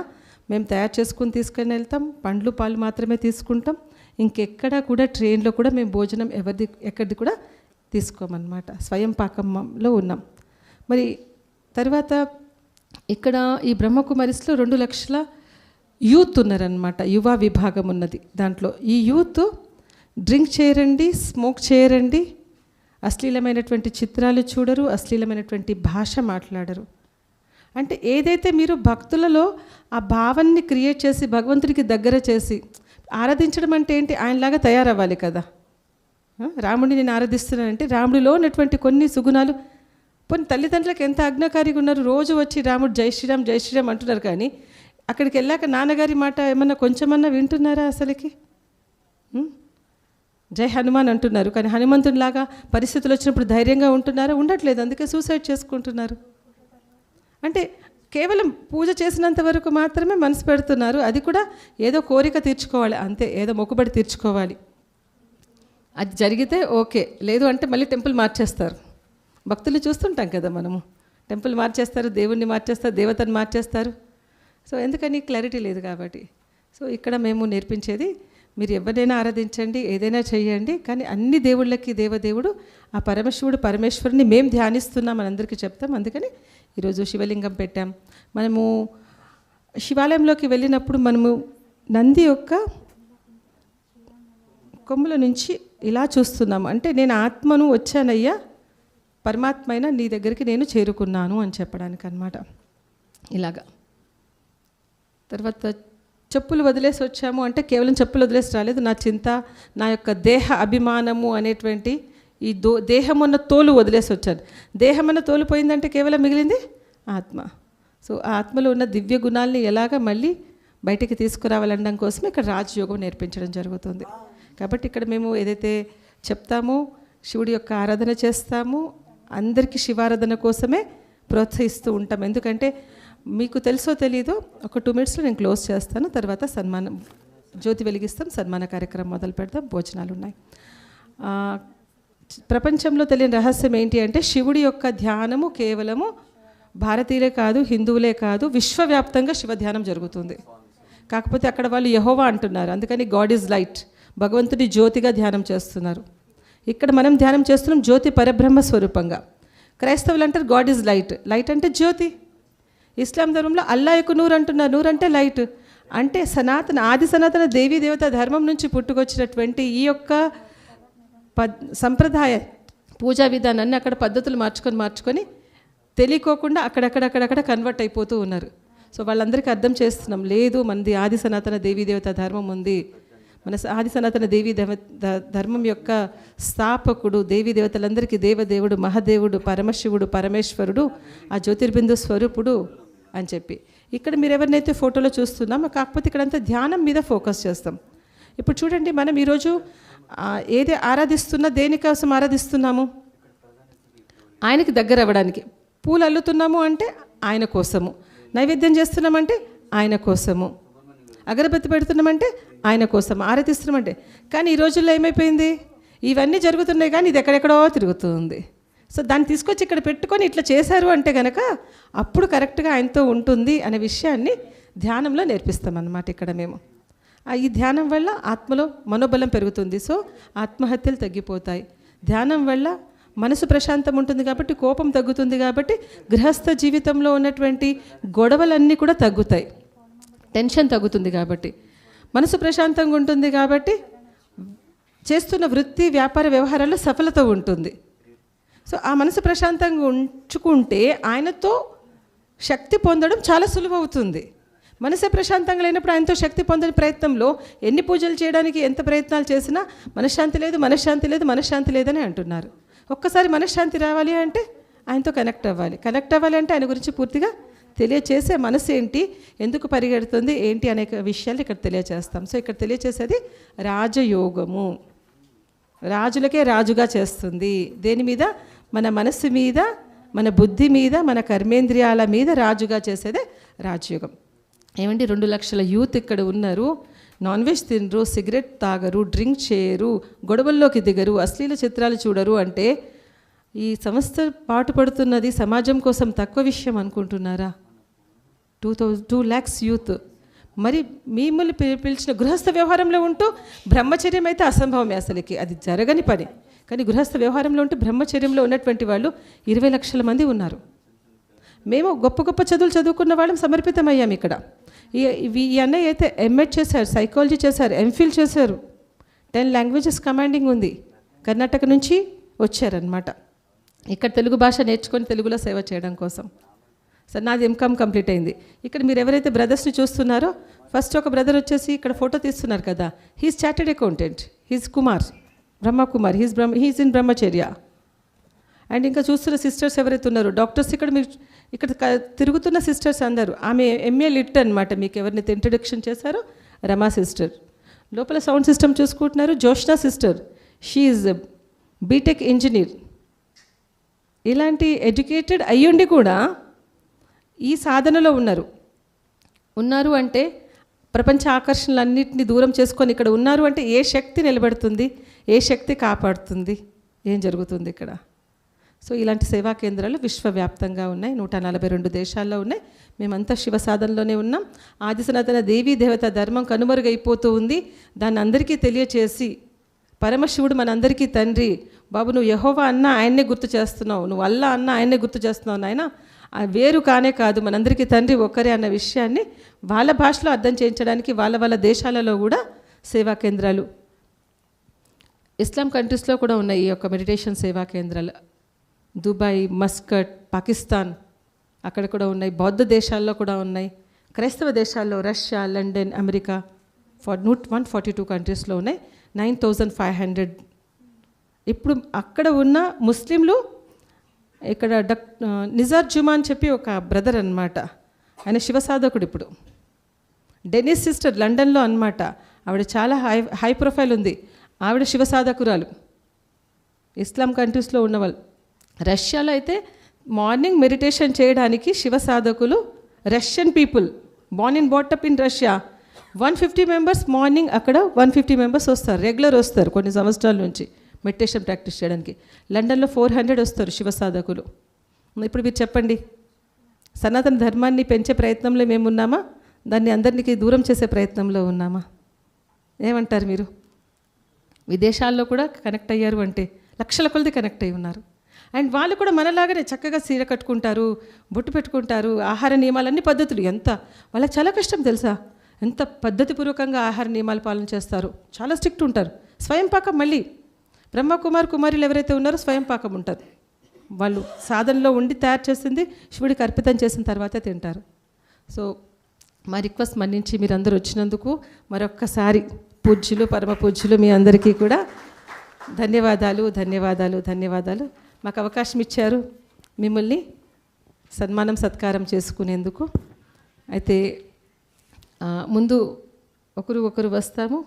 మేము తయారు చేసుకుని తీసుకొని వెళ్తాం. పండ్లు పాలు మాత్రమే తీసుకుంటాం. ఇంకెక్కడ కూడా ట్రైన్లో కూడా మేము భోజనం ఎక్కడిది కూడా తీసుకోమన్నమాట. స్వయం పాకంలో ఉన్నాం. మరి తర్వాత ఇక్కడ ఈ బ్రహ్మకుమారిస్లో 2 లక్షల యూత్ ఉన్నారనమాట. యువ విభాగం ఉన్నది. దాంట్లో ఈ యూత్ డ్రింక్ చేయరండి, స్మోక్ చేయరండి, అశ్లీలమైనటువంటి చిత్రాలు చూడరు, అశ్లీలమైనటువంటి భాష మాట్లాడరు. అంటే ఏదైతే మీరు భక్తులలో ఆ భావాన్ని క్రియేట్ చేసి భగవంతుడికి దగ్గర చేసి ఆరాధించడం అంటే ఏంటి, ఆయనలాగా తయారవ్వాలి కదా. రాముడిని నేను ఆరాధిస్తున్నానంటే రాముడిలో ఉన్నటువంటి కొన్ని సుగుణాలు, కొన్ని తల్లిదండ్రులకు ఎంత ఆజ్ఞాకారిగా ఉన్నారు. రోజు వచ్చి రాముడు జై శ్రీరామ్ జై శ్రీరామ్ అంటున్నారు. కానీ అక్కడికి వెళ్ళాక నాన్నగారి మాట ఏమన్నా కొంచెమన్నా వింటున్నారా అసలుకి? జై హనుమాన్ అంటున్నారు, కానీ హనుమంతునిలాగా పరిస్థితులు వచ్చినప్పుడు ధైర్యంగా ఉంటున్నారా? ఉండట్లేదు. అందుకే సూసైడ్ చేసుకుంటున్నారు. అంటే కేవలం పూజ చేసినంత వరకు మాత్రమే మనసు పెడుతున్నారు. అది కూడా ఏదో కోరిక తీర్చుకోవాలి అంతే, ఏదో మొక్కుబడి తీర్చుకోవాలి. అది జరిగితే ఓకే, లేదు అంటే మళ్ళీ టెంపుల్ మార్చేస్తారు. భక్తులు చూస్తుంటాం కదా మనము, టెంపుల్ మార్చేస్తారు, దేవుణ్ణి మార్చేస్తారు, దేవతను మార్చేస్తారు. సో ఎందుకని క్లారిటీ లేదు కాబట్టి. సో ఇక్కడ మేము నేర్పించేది, మీరు ఎవరినైనా ఆరాధించండి, ఏదైనా చేయండి, కానీ అన్ని దేవుళ్ళకి దేవదేవుడు ఆ పరమశివుడు పరమేశ్వరుని మేము ధ్యానిస్తున్నాం అని అందరికీ చెప్తాం. అందుకని ఈరోజు శివలింగం పెట్టాం. మనము శివాలయంలోకి వెళ్ళినప్పుడు మనము నంది యొక్క కొమ్ముల నుంచి ఇలా చూస్తున్నాము. అంటే నేను ఆత్మను వచ్చానయ్యా, పరమాత్మైన నీ దగ్గరికి నేను చేరుకున్నాను అని చెప్పడానికి అన్నమాట. ఇలాగా తర్వాత చెప్పులు వదిలేసి వచ్చాము అంటే కేవలం చెప్పులు వదిలేసి రాలేదు. నా చింత, నా యొక్క దేహ అభిమానము అనేటువంటి ఈ దేహం అన్న తోలు వదిలేసి వచ్చాను. దేహం అన్న తోలు పోయిందంటే కేవలం మిగిలింది ఆత్మ. సో ఆ ఆత్మలో ఉన్న దివ్య గుణాలని ఎలాగ మళ్ళీ బయటికి తీసుకురావాలనడం కోసం ఇక్కడ రాజయోగం నేర్పించడం జరుగుతుంది. కాబట్టి ఇక్కడ మేము ఏదైతే చెప్తామో శివుడి యొక్క ఆరాధన చేస్తాము, అందరికీ శివారాధన కోసమే ప్రోత్సహిస్తూ ఉంటాం. ఎందుకంటే మీకు తెలుసో తెలీదో ఒక 2 minutesలో నేను క్లోజ్ చేస్తాను. తర్వాత సన్మానం, జ్యోతి వెలిగిస్తాం, సన్మాన కార్యక్రమం మొదలు పెడతాం, భోజనాలు ఉన్నాయి. ప్రపంచంలో తెలియని రహస్యం ఏంటి అంటే శివుడి యొక్క ధ్యానము కేవలము భారతీయులే కాదు, హిందువులే కాదు, విశ్వవ్యాప్తంగా శివ ధ్యానం జరుగుతుంది. కాకపోతే అక్కడ వాళ్ళు యెహోవా అంటున్నారు, అందుకని గాడ్ ఈజ్ లైట్, భగవంతుడి జ్యోతిగా ధ్యానం చేస్తున్నారు. ఇక్కడ మనం ధ్యానం చేస్తున్నాం జ్యోతి పరబ్రహ్మ స్వరూపంగా. క్రైస్తవులు అంటారు గాడ్ ఈజ్ లైట్, లైట్ అంటే జ్యోతి. ఇస్లాం ధర్మంలో అల్లా యొక్క నూర్ అంటున్నారు, నూర్ అంటే లైట్. అంటే ఆది సనాతన దేవీ దేవత ధర్మం నుంచి పుట్టుకొచ్చినటువంటి ఈ యొక్క సంప్రదాయ పూజా విధానాన్ని అక్కడ పద్ధతులు మార్చుకొని తెలియకోకుండా అక్కడక్కడ కన్వర్ట్ అయిపోతూ ఉన్నారు. సో వాళ్ళందరికీ అర్థం చేస్తున్నాం, లేదు మనది ఆది సనాతన దేవీ దేవత ధర్మం ఉంది. మన ఆది సనాతన దేవీ ధర్మం యొక్క స్థాపకుడు, దేవీ దేవతలందరికీ దేవదేవుడు, మహాదేవుడు, పరమశివుడు, పరమేశ్వరుడు, ఆ జ్యోతిర్బిందు స్వరూపుడు అని చెప్పి ఇక్కడ మీరు ఎవరినైతే ఫోటోలో చూస్తున్నామో, కాకపోతే ఇక్కడంతా ధ్యానం మీద ఫోకస్ చేస్తాం. ఇప్పుడు చూడండి, మనం ఈరోజు ఏది ఆరాధిస్తున్నా దేనికోసం ఆరాధిస్తున్నాము? ఆయనకి దగ్గర అవ్వడానికి. పూలు అల్లుతున్నాము అంటే ఆయన కోసము, నైవేద్యం చేస్తున్నామంటే ఆయన కోసము, అగరబత్తి పెడుతున్నామంటే ఆయన కోసం, ఆరాధిస్తున్నామంటే. కానీ ఈ రోజుల్లో ఏమైపోయింది, ఇవన్నీ జరుగుతున్నాయి కానీ ఇది ఎక్కడెక్కడో తిరుగుతుంది. సో దాన్ని తీసుకొచ్చి ఇక్కడ పెట్టుకొని ఇట్లా చేశారు అంటే కనుక అప్పుడు కరెక్ట్గా ఆయనతో ఉంటుంది అనే విషయాన్ని ధ్యానంలో నేర్పిస్తామన్నమాట ఇక్కడ మేము. ఈ ధ్యానం వల్ల ఆత్మలో మనోబలం పెరుగుతుంది. సో ఆత్మహత్యలు తగ్గిపోతాయి. ధ్యానం వల్ల మనసు ప్రశాంతం ఉంటుంది కాబట్టి కోపం తగ్గుతుంది కాబట్టి గృహస్థ జీవితంలో ఉన్నటువంటి గొడవలన్నీ కూడా తగ్గుతాయి, టెన్షన్ తగ్గుతుంది కాబట్టి మనసు ప్రశాంతంగా ఉంటుంది కాబట్టి చేస్తున్న వృత్తి వ్యాపార వ్యవహారాల్లో సఫలత ఉంటుంది. సో ఆ మనసు ప్రశాంతంగా ఉంచుకుంటే ఆయనతో శక్తి పొందడం చాలా సులువవుతుంది. మనసే ప్రశాంతంగా లేనప్పుడు ఆయనతో శక్తి పొందని ప్రయత్నంలో ఎన్ని పూజలు చేయడానికి ఎంత ప్రయత్నాలు చేసినా మనశ్శాంతి లేదు, మనశ్శాంతి లేదు, మనశ్శాంతి లేదని అంటున్నారు. ఒక్కసారి మనశ్శాంతి రావాలి అంటే ఆయనతో కనెక్ట్ అవ్వాలి. కనెక్ట్ అవ్వాలి అంటే ఆయన గురించి పూర్తిగా తెలియచేసే మనసు ఏంటి, ఎందుకు పరిగెడుతుంది ఏంటి అనే విషయాలు ఇక్కడ తెలియచేస్తాం. సో ఇక్కడ తెలియచేసేది రాజయోగము, రాజులకే రాజుగా చేస్తుంది. దేని మీద? మన మనస్సు మీద, మన బుద్ధి మీద, మన కర్మేంద్రియాల మీద రాజుగా చేసేదే రాజయోగం. ఏమండి, 2 లక్షల యూత్ ఇక్కడ ఉన్నారు, నాన్ వెజ్ తినరు, సిగరెట్ తాగరు, డ్రింక్ చేయరు, గొడవల్లోకి దిగరు, అశ్లీల చిత్రాలు చూడరు అంటే ఈ సంస్థ పాటుపడుతున్నది సమాజం కోసం తక్కువ విషయం అనుకుంటున్నారా? 2 lakhs యూత్. మరి మిమ్మల్ని పిలిచిన గృహస్థ వ్యవహారంలో ఉంటూ బ్రహ్మచర్యం అయితే అసంభవమే, అసలుకి అది జరగని పని. కానీ గృహస్థ వ్యవహారంలో ఉంటూ బ్రహ్మచర్యంలో ఉన్నటువంటి వాళ్ళు 20 లక్షల మంది ఉన్నారు. మేము గొప్ప గొప్ప చదువులు చదువుకున్న వాళ్ళం సమర్పితమయ్యాం ఇక్కడ. ఈ అన్నయ్య అయితే ఎంఎడ్ చేశారు, సైకాలజీ చేశారు, ఎంఫిల్ చేశారు, 10 లాంగ్వేజెస్ కమాండింగ్ ఉంది, కర్ణాటక నుంచి వచ్చారనమాట ఇక్కడ తెలుగు భాష నేర్చుకొని తెలుగులో సేవ చేయడం కోసం. సార్ నాది ఎంకామ్ కంప్లీట్ అయింది. ఇక్కడ మీరు ఎవరైతే బ్రదర్స్ని చూస్తున్నారో, ఫస్ట్ ఒక బ్రదర్ వచ్చేసి ఇక్కడ ఫోటో తీస్తున్నారు కదా, he's chartered accountant, he's Kumar, Brahma Kumar, he's in బ్రహ్మచర్య. అండ్ ఇంకా చూస్తున్న సిస్టర్స్ ఎవరైతే ఉన్నారో డాక్టర్స్, ఇక్కడ మీరు ఇక్కడ తిరుగుతున్న సిస్టర్స్ అందరూ, ఆమె ఎంఏ లిట్ అనమాట. మీకు ఎవరినైతే ఇంట్రడక్షన్ చేశారో రమా సిస్టర్, లోపల సౌండ్ సిస్టమ్ చూసుకుంటున్నారు Joshna sister, she is BTech engineer. ఇలాంటి ఎడ్యుకేటెడ్ అయ్యుండి కూడా ఈ సాధనలో ఉన్నారు అంటే ప్రపంచ ఆకర్షణలన్నింటినీ దూరం చేసుకొని ఇక్కడ ఉన్నారు అంటే ఏ శక్తి నిలబెడుతుంది, ఏ శక్తి కాపాడుతుంది, ఏం జరుగుతుంది ఇక్కడ? సో ఇలాంటి సేవా కేంద్రాలు విశ్వవ్యాప్తంగా ఉన్నాయి, 142 దేశాల్లో ఉన్నాయి. మేమంతా శివ సాధనలోనే ఉన్నాం. ఆది సనాతన దేవీ దేవత ధర్మం కనుమరుగైపోతూ ఉంది. దాన్ని అందరికీ తెలియచేసి పరమశివుడు మనందరికీ తండ్రి, బాబు నువ్వు యెహోవా అన్న ఆయన్నే గుర్తు చేస్తున్నావు, నువ్వు అల్లా అన్న ఆయన్నే గుర్తు చేస్తున్నావు నాయన, వేరు కానే కాదు, మనందరికీ తండ్రి ఒక్కరే అన్న విషయాన్ని వాళ్ళ భాషలో అర్థం చేయించడానికి వాళ్ళ దేశాలలో కూడా సేవా కేంద్రాలు, ఇస్లాం కంట్రీస్లో కూడా ఉన్నాయి ఈ యొక్క మెడిటేషన్ సేవా కేంద్రాలు. దుబాయ్, మస్కట్, పాకిస్తాన్ అక్కడ కూడా ఉన్నాయి. బౌద్ధ దేశాల్లో కూడా ఉన్నాయి. క్రైస్తవ దేశాల్లో రష్యా, లండన్, అమెరికా 142 కంట్రీస్లో ఉన్నాయి. 9,500. ఇప్పుడు అక్కడ ఉన్న ముస్లింలు ఇక్కడ నిజార్ జుమా అని చెప్పి ఒక బ్రదర్ అన్నమాట, ఆయన శివసాధకుడు. ఇప్పుడు డెనిస్ సిస్టర్ లండన్లో అన్నమాట, ఆవిడ చాలా హై ప్రొఫైల్ ఉంది, ఆవిడ శివసాధకురాలు. ఇస్లాం కంట్రీస్లో ఉన్నవాళ్ళు. రష్యాలో అయితే మార్నింగ్ మెడిటేషన్ చేయడానికి శివసాధకులు, Russian people born and brought up in Russia, 150 members morning అక్కడ 150 మెంబర్స్ వస్తారు, రెగ్యులర్ వస్తారు కొన్ని సంవత్సరాల నుంచి మెడిటేషన్ ప్రాక్టీస్ చేయడానికి. లండన్లో 400 వస్తారు శివసాధకులు. ఇప్పుడు మీరు చెప్పండి, సనాతన ధర్మాన్ని పెంచే ప్రయత్నంలో మేము ఉన్నామా, దాన్ని అందరికీ దూరం చేసే ప్రయత్నంలో ఉన్నామా? ఏమంటారు మీరు? విదేశాల్లో కూడా కనెక్ట్ అయ్యారు అంటే లక్షల కొలది కనెక్ట్ అయి ఉన్నారు. అండ్ వాళ్ళు కూడా మనలాగానే చక్కగా సీర కట్టుకుంటారు, బొట్టు పెట్టుకుంటారు, ఆహార నియమాలన్నీ పద్ధతులు. వాళ్ళకి చాలా కష్టం తెలుసా, ఎంత పద్ధతిపూర్వకంగా ఆహార నియమాలు పాలన చేస్తారు, చాలా స్ట్రిక్ట్ ఉంటారు. స్వయం పాకం, మళ్ళీ కుమారులు ఎవరైతే ఉన్నారో స్వయం పాకం ఉంటారు. వాళ్ళు సాధనలో ఉండి తయారు చేసింది శివుడికి అర్పితం చేసిన తర్వాతే తింటారు. సో మా రిక్వెస్ట్ మన్నించి మీరందరూ వచ్చినందుకు మరొక్కసారి పూజ్యులు, పరమ పూజ్యులు మీ అందరికీ కూడా ధన్యవాదాలు. మాకు అవకాశం ఇచ్చారు మిమ్మల్ని సన్మానం సత్కారం చేసుకునేందుకు. అయితే ముందు ఒకరు వస్తాము.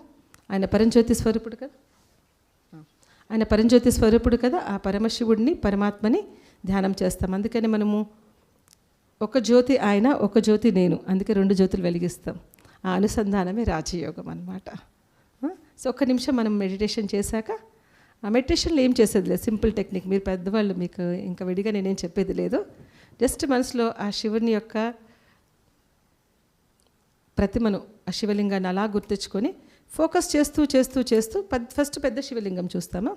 ఆయన పరంజ్యోతి స్వరూపుడు కదా, ఆ పరమశివుడిని, పరమాత్మని ధ్యానం చేస్తాం. అందుకని మనము ఒక జ్యోతి ఆయన, ఒక జ్యోతి నేను, అందుకే 2 జ్యోతులు వెలిగిస్తాం. ఆ అనుసంధానమే రాజయోగం అన్నమాట. సో 1 నిమిషం మనం మెడిటేషన్ చేశాక, ఆ మెడిటేషన్లో ఏం చేసేది లేదు, సింపుల్ టెక్నిక్. మీరు పెద్దవాళ్ళు, మీకు ఇంకా విడిగా నేనేం చెప్పేది లేదు. జస్ట్ మనసులో ఆ శివుని యొక్క ప్రతిమను, ఆ శివలింగాన్ని అలా గుర్తించుకొని ఫోకస్ చేస్తూ ఫస్ట్ పెద్ద శివలింగం చూస్తామా,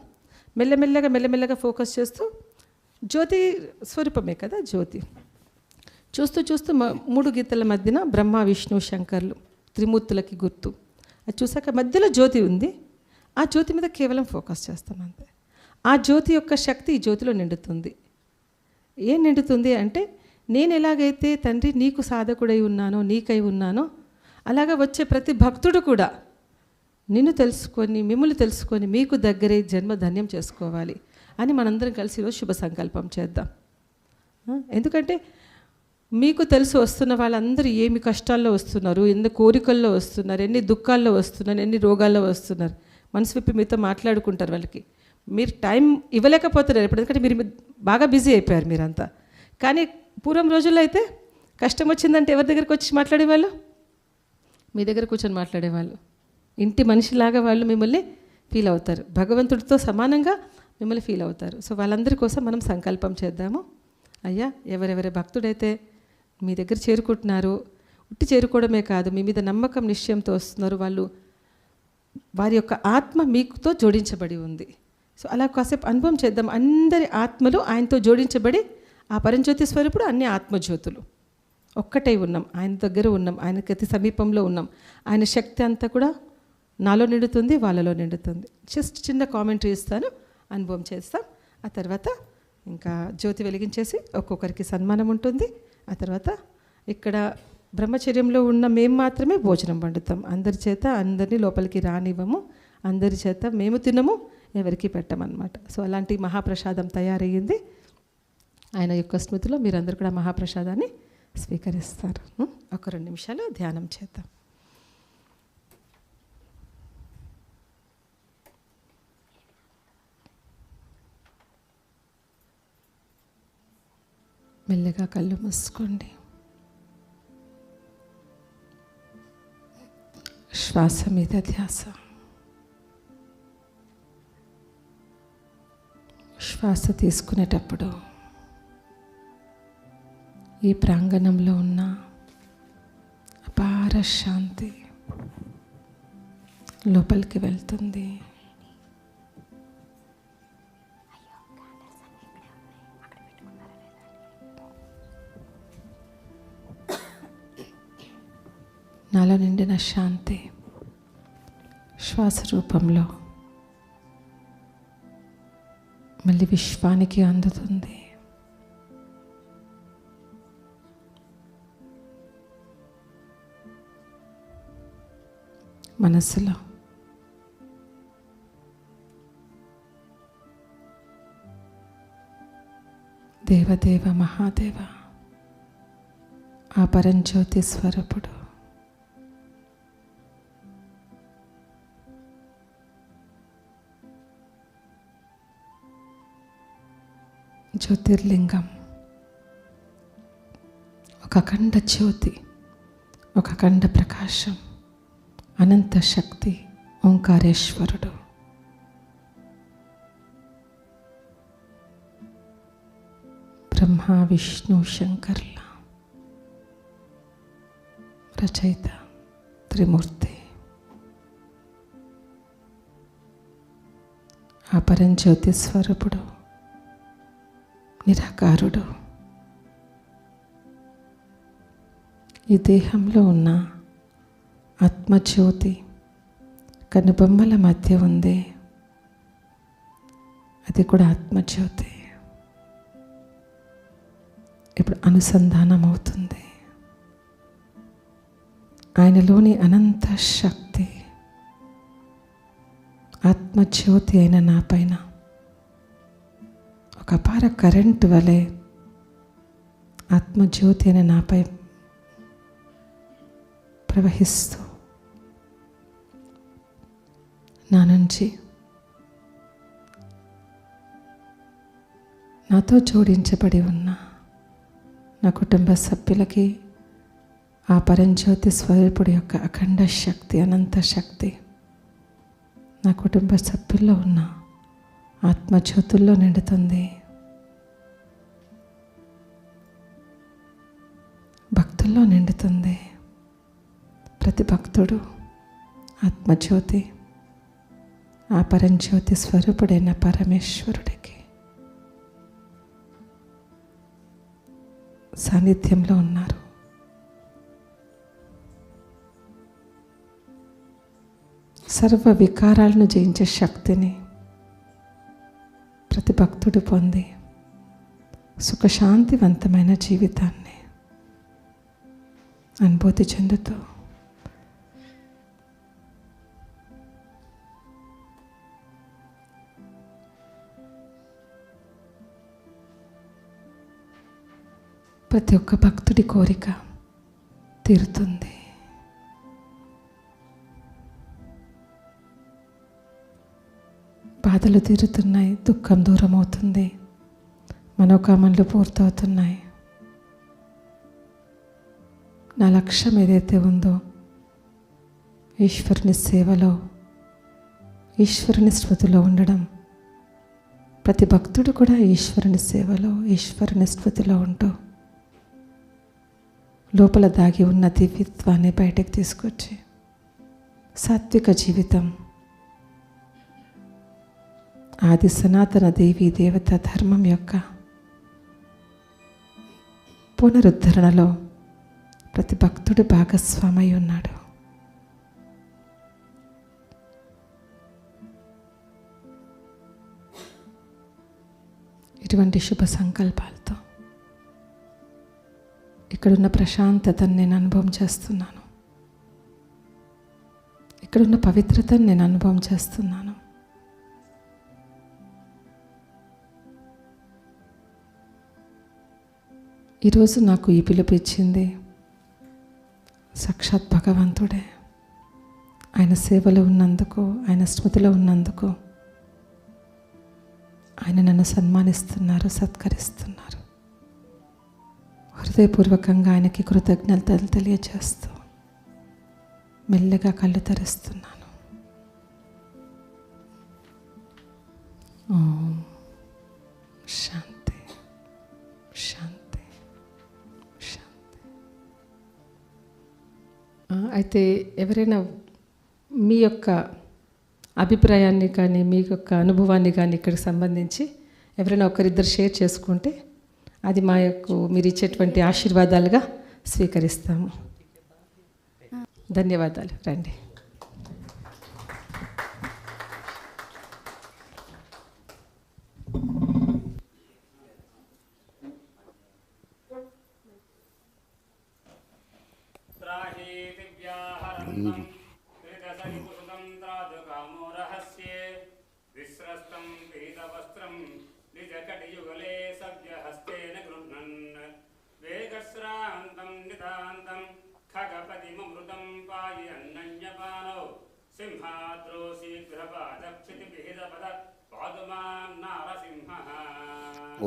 మెల్లమెల్లగా ఫోకస్ చేస్తూ, జ్యోతి స్వరూపమే కదా జ్యోతి, చూస్తూ 3 గీతల మధ్యన బ్రహ్మ, విష్ణు, శంకర్లు త్రిమూర్తులకి గుర్తు. అది చూసాక మధ్యలో జ్యోతి ఉంది, ఆ జ్యోతి మీద కేవలం ఫోకస్ చేస్తాం అంతే. ఆ జ్యోతి యొక్క శక్తి ఈ జ్యోతిలో నిండుతుంది. ఏం నిండుతుంది అంటే, నేను ఎలాగైతే తండ్రి నీకు సాధకుడై ఉన్నానో, నీకై ఉన్నానో, అలాగా వచ్చే ప్రతి భక్తుడు కూడా నిన్ను తెలుసుకొని, మిమ్మల్ని తెలుసుకొని, మీకు దగ్గరే జన్మ ధన్యం చేసుకోవాలి అని మనందరం కలిసి ఈరోజు శుభ సంకల్పం చేద్దాం. ఎందుకంటే మీకు తెలిసి వస్తున్న వాళ్ళందరూ ఏమి కష్టాల్లో వస్తున్నారు, ఎన్ని కోరికల్లో వస్తున్నారు, ఎన్ని దుఃఖాల్లో వస్తున్నారు, ఎన్ని రోగాల్లో వస్తున్నారు. మనసు విప్పి మీతో మాట్లాడుకుంటారు. వాళ్ళకి మీరు టైం ఇవ్వలేకపోతున్నారు ఇప్పుడు, ఎందుకంటే మీరు బాగా బిజీ అయిపోయారు మీరంతా. కానీ పూర్వం రోజుల్లో అయితే కష్టం వచ్చిందంటే ఎవరి దగ్గరికి వచ్చి మాట్లాడేవాళ్ళు? మీ దగ్గర కూర్చొని మాట్లాడేవాళ్ళు. ఇంటి మనిషిలాగా వాళ్ళు మిమ్మల్ని ఫీల్ అవుతారు, భగవంతుడితో సమానంగా మిమ్మల్ని ఫీల్ అవుతారు. సో వాళ్ళందరి కోసం మనం సంకల్పం చేద్దాము. అయ్యా, ఎవరెవరి భక్తుడైతే మీ దగ్గర చేరుకుంటున్నారు, ఉట్టి చేరుకోవడమే కాదు, మీ మీద నమ్మకం, నిశ్చయంతో వస్తున్నారు, వారి యొక్క ఆత్మ మీకుతో జోడించబడి ఉంది. సో అలా కాసేపు అనుభవం చేద్దాం. అందరి ఆత్మలు ఆయనతో జోడించబడి, ఆ పరంజ్యోతి స్వరూపుడు అన్ని ఆత్మజ్యోతులు ఒక్కటై ఉన్నాం, ఆయన దగ్గర ఉన్నాం, ఆయనకి అతి సమీపంలో ఉన్నాం. ఆయన శక్తి అంతా కూడా నాలో నిండుతుంది, వాళ్ళలో నిండుతుంది. జస్ట్ చిన్న కామెంటరీ ఇస్తాను, అనుభవం చేస్తాం. ఆ తర్వాత ఇంకా జ్యోతి వెలిగించేసి ఒక్కొక్కరికి సన్మానం ఉంటుంది. ఆ తర్వాత ఇక్కడ బ్రహ్మచర్యంలో ఉన్న మేము మాత్రమే భోజనం వండుతాం. అందరి చేత అందరినీ లోపలికి రానివ్వము, అందరి చేత మేము తినము, ఎవరికి పెట్టమన్నమాట. సో అలాంటి మహాప్రసాదం తయారయ్యింది. ఆయన యొక్క స్మృతిలో మీరందరూ కూడా మహాప్రసాదాన్ని స్వీకరిస్తారు. ఒక 2 నిమిషాలు ధ్యానం చేద్దాం. మెల్లగా కళ్ళు మూసుకోండి. శ్వాస మీద ధ్యాస. శ్వాస తీసుకునేటప్పుడు ఈ ప్రాంగణంలో ఉన్న అపార శాంతి లోపలికి వెళ్తుంది. నాలో నిండిన శాంతి శ్వాస రూపంలో మళ్ళీ విశ్వానికి అందుతుంది. మనసులో దేవదేవ మహాదేవ ఆ పరంజ్యోతి స్వరూపుడు జ్యోతిర్లింగం, ఒక అఖండ జ్యోతి, ఒక అఖండ ప్రకాశం, అనంత శక్తి ఓంకారేశ్వరుడు. బ్రహ్మ విష్ణు శంకర్ల రచయిత త్రిమూర్తి. ఆ పరంజ్యోతి స్వరూపుడు నిరాకారుడు. ఈ దేహంలో ఉన్న ఆత్మజ్యోతి కనుబొమ్మల మధ్య ఉంది, అది కూడా ఆత్మజ్యోతి. ఇప్పుడు అనుసంధానం అవుతుంది. ఆయనలోని అనంత శక్తి ఆత్మజ్యోతి అయిన నా పైన ఒక అపార కరెంటు వలె ఆత్మజ్యోతి అయిన నాపై ప్రవహిస్తూ నా నుంచి నాతో జోడించబడి ఉన్న నా కుటుంబ సభ్యులకి ఆ పరంజ్యోతి స్వరూపుడి యొక్క అఖండ శక్తి, అనంత శక్తి నా కుటుంబ సభ్యుల్లో ఉన్న ఆత్మజ్యోతుల్లో నిండుతుంది. భక్తుల్లో నిండుతుంది. ప్రతి భక్తుడు ఆత్మజ్యోతి, ఆ పరంజ్యోతి స్వరూపుడైన పరమేశ్వరుడికి సాన్నిధ్యంలో ఉన్నారు. సర్వ వికారాలను జయించే శక్తిని ప్రతి భక్తుడు పొంది సుఖశాంతివంతమైన జీవితాన్ని అనుభూతి చెందుతూ ప్రతి ఒక్క భక్తుడి కోరిక తీరుతుంది. బాధలు తీరుతున్నాయి, దుఃఖం దూరం అవుతుంది, మనోకామనలు పూర్తవుతున్నాయి. నా లక్ష్యం ఏదైతే ఉందో ఈశ్వరుని సేవలో, ఈశ్వరుని స్మృతిలో ఉండడం. ప్రతి భక్తుడు కూడా ఈశ్వరుని సేవలో, ఈశ్వరుని స్మృతిలో ఉంటూ లోపల దాగి ఉన్న దివ్యత్వాన్ని బయటకు తీసుకొచ్చి సాత్విక జీవితం, ఆది సనాతన దేవీ దేవత ధర్మం యొక్క పునరుద్ధరణలో ప్రతి భక్తుడు భాగస్వామై ఉన్నాడు. ఇటువంటి శుభ సంకల్పాలతో ఇక్కడున్న ప్రశాంతతను నేను అనుభవం చేస్తున్నాను. ఇక్కడున్న పవిత్రతను నేను అనుభవం చేస్తున్నాను. ఈరోజు నాకు ఈ పిలుపు ఇచ్చింది సాక్షాత్ భగవంతుడే. ఆయన సేవలో ఉన్నందుకు, ఆయన స్మృతిలో ఉన్నందుకు ఆయన నన్ను సన్మానిస్తున్నారు, సత్కరిస్తున్నారు. హృదయపూర్వకంగా ఆయనకి కృతజ్ఞతలు తెలియజేస్తూ మెల్లగా కళ్ళు తెరుస్తున్నాను. ఓం శాంతి శాంతి శాంతి. అయితే ఎవరైనా మీ యొక్క అభిప్రాయాన్ని కానీ మీ యొక్క అనుభవాన్ని కానీ ఇక్కడికి సంబంధించి ఎవరైనా ఒకరిద్దరు షేర్ చేసుకుంటే అది మా యొక్క మీరు ఇచ్చేటువంటి ఆశీర్వాదాలుగా స్వీకరిస్తాము. ధన్యవాదాలు. రండి.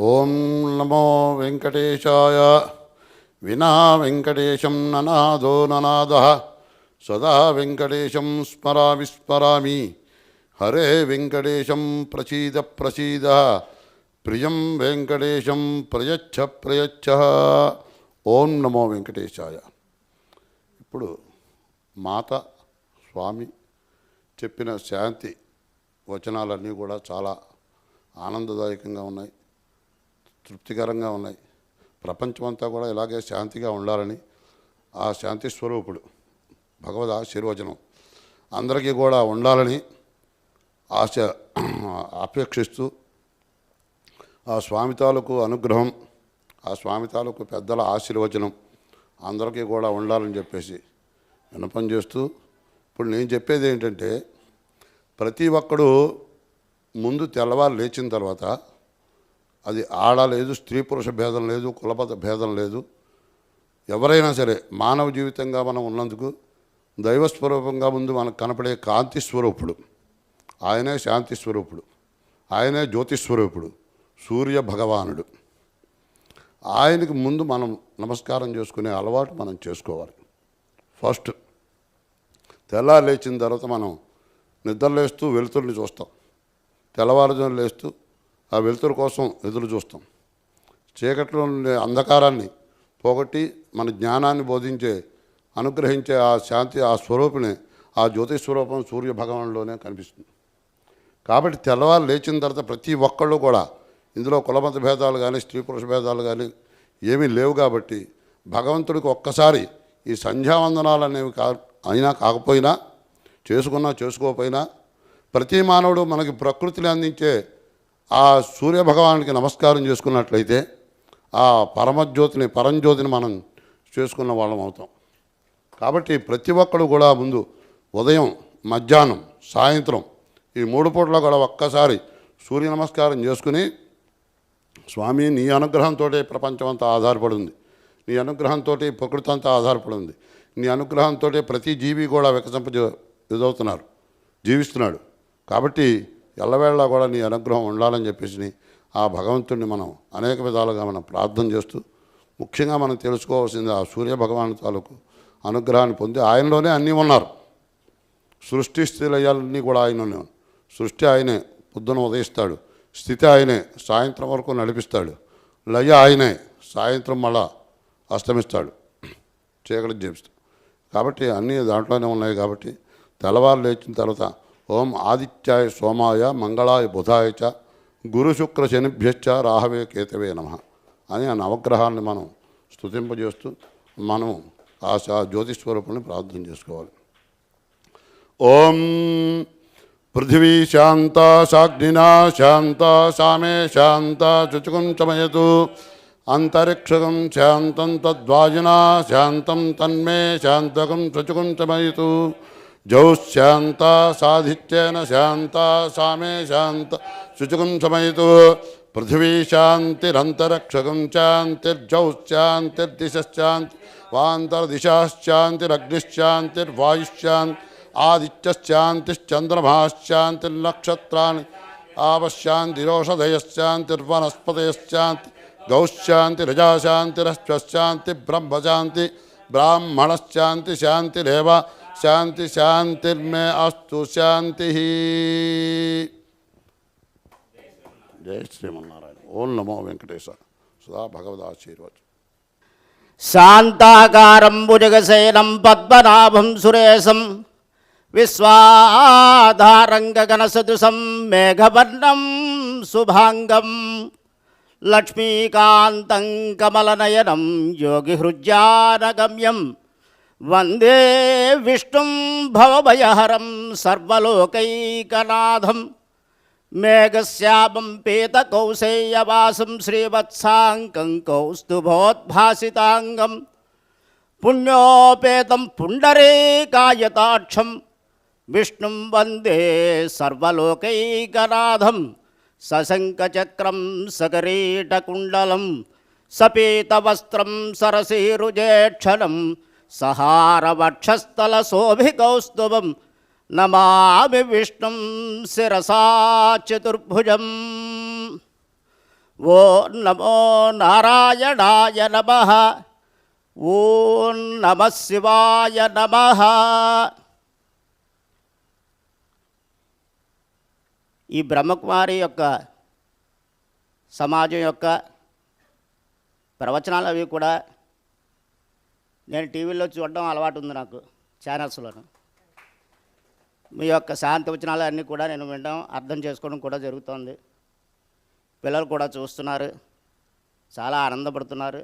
ఓం నమో వెంకటేశాయ. వినా వెంకటేశం ననాదో ననాదః సదా వెంకటేశం స్మరామి స్మరామి. హరే వెంకటేశం ప్రసీద ప్రసీద. ప్రియం వెంకటేశం ప్రయచ్ఛ ప్రయచ్ఛ. ఓం నమో వెంకటేశాయ. ఇప్పుడు మాత స్వామి చెప్పిన శాంతి వచనాలన్నీ కూడా చాలా ఆనందదాయకంగా ఉన్నాయి, తృప్తికరంగా ఉన్నాయి. ప్రపంచమంతా కూడా ఇలాగే శాంతిగా ఉండాలని ఆ శాంతి స్వరూపుడు భగవద్ ఆశీర్వచనం అందరికీ కూడా ఉండాలని అపేక్షిస్తూ ఆ స్వామి తాలూకు అనుగ్రహం, ఆ స్వామి తాలూకు పెద్దల ఆశీర్వచనం అందరికీ కూడా ఉండాలని చెప్పేసి విన్నపం చేస్తూ, ఇప్పుడు నేను చెప్పేది ఏంటంటే, ప్రతి ఒక్కడు ముందు తెల్లవారు లేచిన తర్వాత, అది ఆడ లేదు, స్త్రీ పురుష భేదం లేదు, కులమత భేదం లేదు, ఎవరైనా సరే మానవ జీవితంగా మనం ఉన్నందుకు దైవస్వరూపంగా ముందు మనకు కనపడే కాంతి స్వరూపుడు ఆయనే, శాంతి స్వరూపుడు ఆయనే, జ్యోతిస్వరూపుడు సూర్య భగవానుడు. ఆయనకి ముందు మనం నమస్కారం చేసుకునే అలవాటు మనం చేసుకోవాలి. ఫస్ట్ తెల్లారు లేచిన తర్వాత మనం నిద్రలేస్తూ వెలుతురుని చూస్తాం, తెల్లవారుజామున లేస్తూ ఆ వెలుతురు కోసం ఎదురు చూస్తాం. చీకట్లో ఉండే అంధకారాన్ని పోగొట్టి మన జ్ఞానాన్ని బోధించే, అనుగ్రహించే ఆ శాంతి, ఆ స్వరూపిణి, ఆ జ్యోతి స్వరూపం సూర్య భగవానులోనే కనిపిస్తుంది. కాబట్టి తెల్లవారు లేచిన తర్వాత ప్రతి ఒక్కళ్ళు కూడా, ఇందులో కులమత భేదాలు కానీ స్త్రీ పురుష భేదాలు కానీ ఏమీ లేవు. కాబట్టి భగవంతుడికి ఒక్కసారి ఈ సంధ్యావందనాలు అనేవి అయినా కాకపోయినా, చేసుకున్నా చేసుకోకపోయినా, ప్రతి మానవుడు మనకి ప్రకృతిని అందించే ఆ సూర్య భగవానుడికి నమస్కారం చేసుకున్నట్లయితే ఆ పరమజ్యోతిని, పరంజ్యోతిని మనం చేసుకున్న వాళ్ళం అవుతాం. కాబట్టి ప్రతి ఒక్కడు కూడా ముందు ఉదయం, మధ్యాహ్నం, సాయంత్రం ఈ 3 పూటలో కూడా ఒక్కసారి సూర్య నమస్కారం చేసుకుని, స్వామి నీ అనుగ్రహంతో ప్రపంచం అంతా ఆధారపడి ఉంది, నీ అనుగ్రహంతో ప్రకృతి అంతా ఆధారపడి ఉంది, నీ అనుగ్రహంతో ప్రతి జీవి కూడా ఇదవుతున్నారు, జీవిస్తున్నాడు. కాబట్టి ఎల్లవేళలా కూడా నీ అనుగ్రహం ఉండాలని చెప్పేసి ఆ భగవంతుడిని మనం అనేక విధాలుగా మనం ప్రార్థన చేస్తూ, ముఖ్యంగా మనం తెలుసుకోవాల్సింది ఆ సూర్య భగవాను తాలూకు అనుగ్రహాన్ని పొంది ఆయనలోనే అన్నీ ఉన్నారు. సృష్టి స్థితిలయాలన్నీ కూడా ఆయనలోనే ఉన్నాయి. సృష్టి ఆయనే పొద్దున ఉదయిస్తాడు, స్థితి ఆయనే సాయంత్రం వరకు నడిపిస్తాడు, లయ ఆయనే సాయంత్రం మళ్ళా అస్తమిస్తాడు, చీకటి చేపిస్తాడు. కాబట్టి అన్నీ దాంట్లోనే ఉన్నాయి. కాబట్టి తెల్లవారు లేచిన తర్వాత ఓం ఆదిత్యాయ సోమాయ మంగళాయ బుధాయ చ గురు శుక్ర శనిభ్యశ్చ రాహవే కేతవే నమః అని ఆ నవగ్రహాన్ని మనం స్తుతింపజేస్తూ మనం ఆ జ్యోతిస్వరూపుని ప్రార్థన చేసుకోవాలి. ఓం పృథివీ శాంత సాగ్నినా శాంత సామే శాంత శుచుకం చమయతు అంతరిక్షకం శాంతం తద్వాజినా శాంతం తన్మే శాంతకం శుచుకం చమయతు జౌశాంత సాధిత్యేన శాంత సామే శాంత శుచుకం శమయతు పృథివీ శాంతిరంతరక్షకం శాంతిర్జౌశాంతిర్దిశాంతి వాంతర్దిశాశ్చాంతిరగ్నిశ్చాంతిర్వాయుశ్చాంతి ఆదిత్యశ్చాంతిశ్చంద్రమాశ్చాంతిర్నక్షత్రాన్ని ఆపశ్చాంతిరోషధయశ్చాంతిర్వనస్పతయశ్చాంతి గౌశాంతి రజాశాంతిరశ్వశాంతి బ్రహ్మశాంతి బ్రాహ్మణశాంతి శాంతిరేవ శాంతి శాంతిర్మే అస్తు శాంతి. జై శ్రీమన్నారాయణ. ఓం నమో వెంకటేశ. సదా భగవదాశీర్వచనం. శాంతాకారం భుజగశయనం పద్మనాభం సురేశం విశ్వాధారం గగనసదృశం మేఘవర్ణం శుభాంగం లక్ష్మీకాంతం కమలనయనం యోగిహృజ్యానగమ్యం వందే విష్ణుం భవభయహరం సర్వలోకైకనాథం మేఘశ్యామం పీతకౌశేయవాసం శ్రీవత్సాంకం కౌస్తుభోద్భాసితాంగం పుణ్యోపేతం పుండరీకాయతాక్షం విష్ణుం వందే సర్వలోకైకనాథం సశంఖచక్రం సకరీటకుండలం సపీతవస్త్రం సరసీరుజేక్షణం సహారవక్షస్థలశోభికౌస్తుభం నమామి విష్ణుం శిరసా చతుర్భుజం. ఓం నమో నారాయణాయ నమః. ఓం నమః శివాయ నమః. ఈ బ్రహ్మకుమారి యొక్క సమాజం యొక్క ప్రవచనాలు అవి కూడా నేను టీవీలో చూడడం అలవాటు ఉంది నాకు, ఛానల్స్లోను. మీ యొక్క శాంతి వచనాలు అన్నీ కూడా నేను వినడం అర్థం చేసుకోవడం కూడా జరుగుతోంది. పిల్లలు కూడా చూస్తున్నారు, చాలా ఆనందపడుతున్నారు.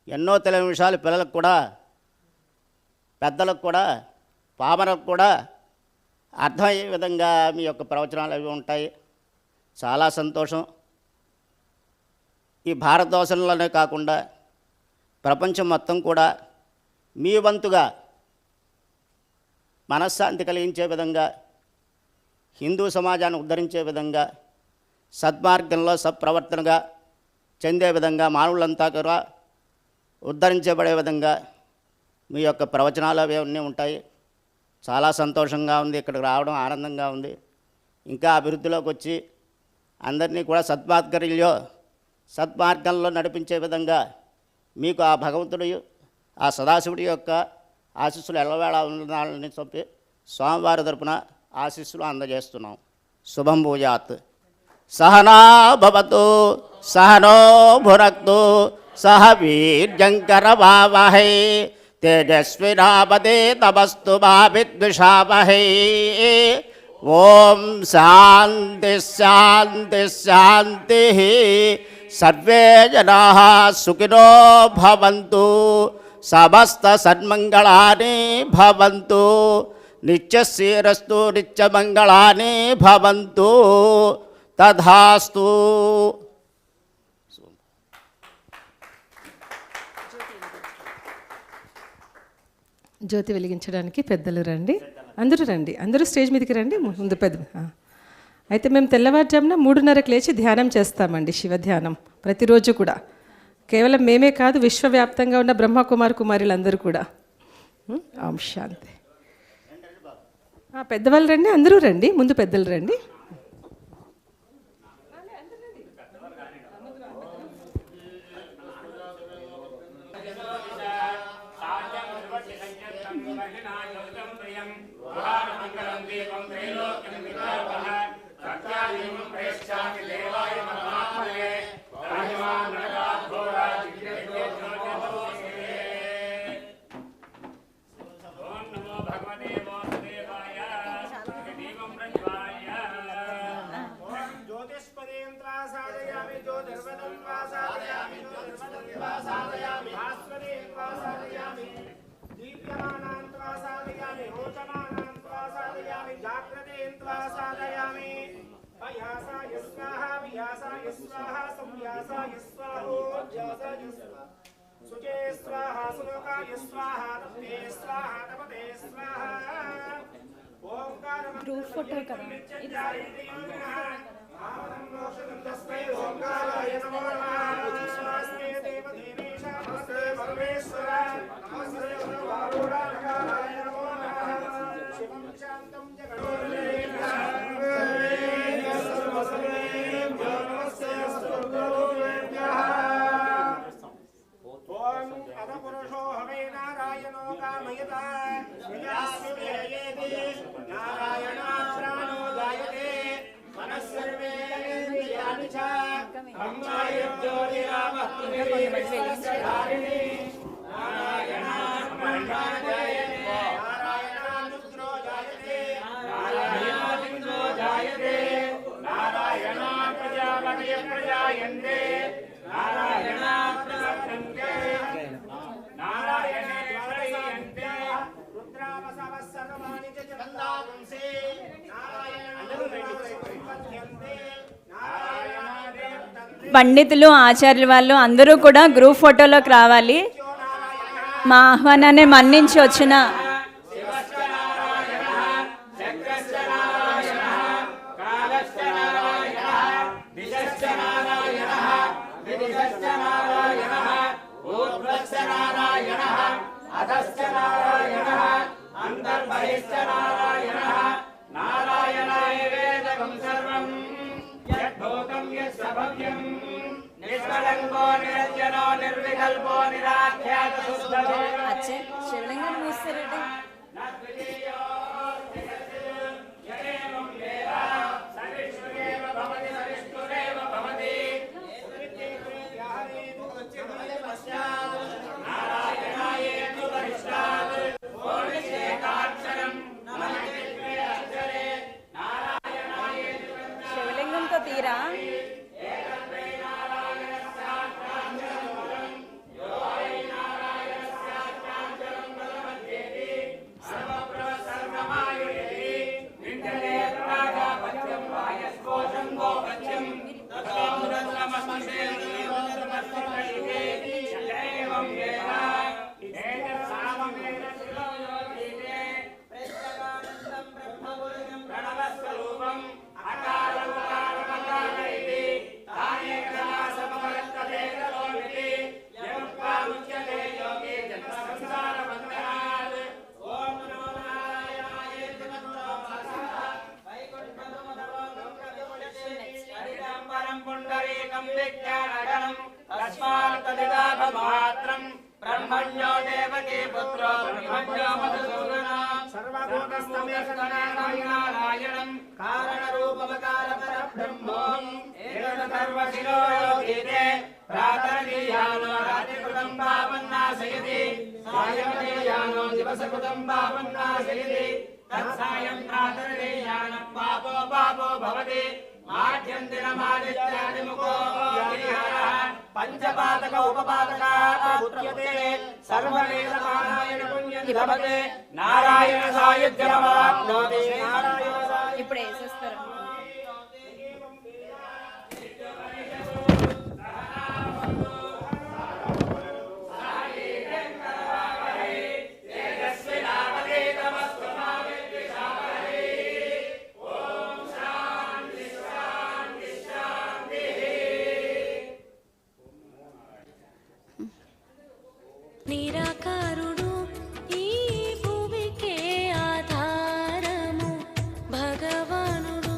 ఎన్నో తెలియని విషయాలు పిల్లలకు కూడా, పెద్దలకు కూడా, పామరకు కూడా అర్థమయ్యే విధంగా మీ యొక్క ప్రవచనాలు అవి ఉంటాయి. చాలా సంతోషం. ఈ భారతదేశంలోనే కాకుండా ప్రపంచం మొత్తం కూడా మీ వంతుగా మనశ్శాంతి కలిగించే విధంగా, హిందూ సమాజాన్ని ఉద్ధరించే విధంగా, సద్మార్గంలో సత్ప్రవర్తనగా చెందే విధంగా, మానవులంతా కూడా ఉద్ధరించబడే విధంగా మీ యొక్క ప్రవచనాలు అవన్నీ ఉంటాయి. చాలా సంతోషంగా ఉంది, ఇక్కడికి రావడం ఆనందంగా ఉంది. ఇంకా అభివృద్ధిలోకి వచ్చి అందరినీ కూడా సద్మార్గంలో నడిపించే విధంగా మీకు ఆ భగవంతుడు, ఆ సదాశివుడి యొక్క ఆశీస్సులు ఎల్లవేళ ఉండాలని చెప్పి స్వామివారి తరపున ఆశీస్సులు అందజేస్తున్నాం. శుభం భూయాత్. సహనా భవతు సహనో భునక్తు సహ వీర్యంకరవావహై తేజస్వినాపదే తమస్తు మా విద్విషావహై. ఓం శాంతి శాంతి శాంతి. సర్వే జనాః సుఖినో భవంతు. సమస్త సన్మంగళాని భవంతు. నిత్యశ్రీరస్తు నిత్యమంగళాని భవంతు. తథాస్తు. జ్యోతి వెలిగించడానికి పెద్దలు రండి, అందరూ రండి, అందరూ స్టేజ్ మీదకి రండి. ముందు పెద్ద అయితే మేము తెల్లవారుజామున 3:30కి లేచి ధ్యానం చేస్తామండి, శివ ధ్యానం ప్రతిరోజు కూడా. కేవలం మేమే కాదు, విశ్వవ్యాప్తంగా ఉన్న బ్రహ్మకుమారులందరూ కూడా. ఓం శాంతి. పెద్దవాళ్ళు రండి, అందరూ రండి, ముందు పెద్దలు రండి. గ్రూప్ ఫోటో కదా. శాంతం పండితులు ఆచార్యులు వాళ్ళు అందరూ కూడా గ్రూప్ ఫోటోలోకి రావాలి. మా ఆహ్వానాన్ని మన్నించి వచ్చిన శివలింగం మూస్తారంటే శివలింగంతో తీరా ब्रह्मण्यो देवकी पुत्रो ब्रह्मण्यो मधुसूदनो सर्वभूतस्थमेकनारायणं कारणरूपमकारपरब्रह्मोऽहम् एतत् सर्वशिरो योगीते प्रातर्गीयानो रात्रिकृतं पावन्नाशयति सायमतीयानो दिवसकृतं पावन्नाशयति तत्सायं प्रातर्गीयानं पापो पापो भवति माध्यन्तिनमादित्यादिमुखो गिरिहरः पंचपातक उपपातकाः उच्यते सर्ववेदपारायण पुण्यं लभते नारायण सायुज्यमवाप्नोति ఇప్పుడు వేసేస్తారు. నిరాకారుడు ఈ భూమికే ఆధారము భగవానుడు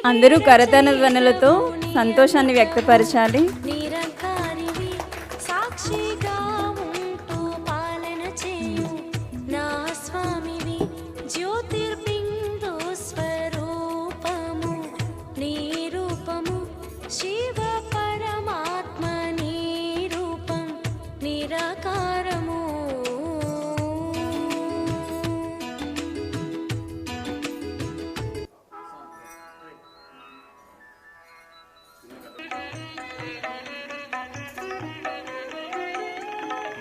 అందరూ కరతాళధ్వనులతో సంతోషాన్ని వ్యక్తపరచాలి. నిరకారివి సాక్షిగా ఉంటూ పాలన చేయు నా స్వామివి జ్యోతిర్బిందు స్వరూపము నీ రూపము శివ పరమాత్మ నీ రూపం నిరాకారము.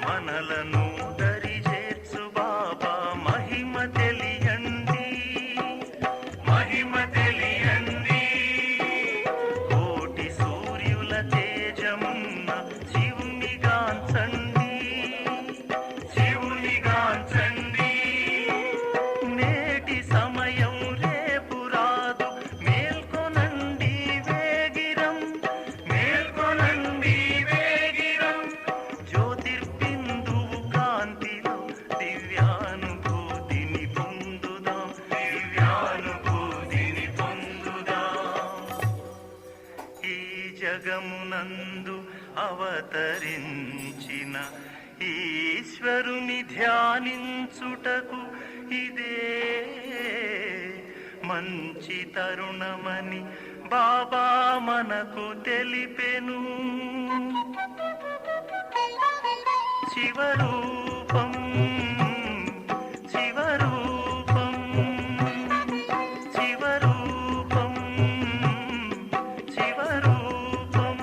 మనలను దరిచేర్చు బాబా మహిమ తెలియండి, మహిమ తెలియండి. కోటి సూర్యుల తేజమున్న శివునిగాంచండి, శివునిగాంచండి. నేటి సమయం రేపు రాదు మేల్కొనండి వేగిరం, మేల్కొనండి వేగిరం. జ్యోతిర్బిందువు కాంతిలో దివ్యానుభూతిని పొందుదాం, దివ్యానుభూతిని పొందుదాం. ఈ జగమునందు అవతరించిన ఈశ్వరుని ధ్యానించుటకు ఇదే మంచి తరుణమని బాబా మనకు తెలిపెను. శివరూపం, శివరూపం, శివరూపం, శివరూపం.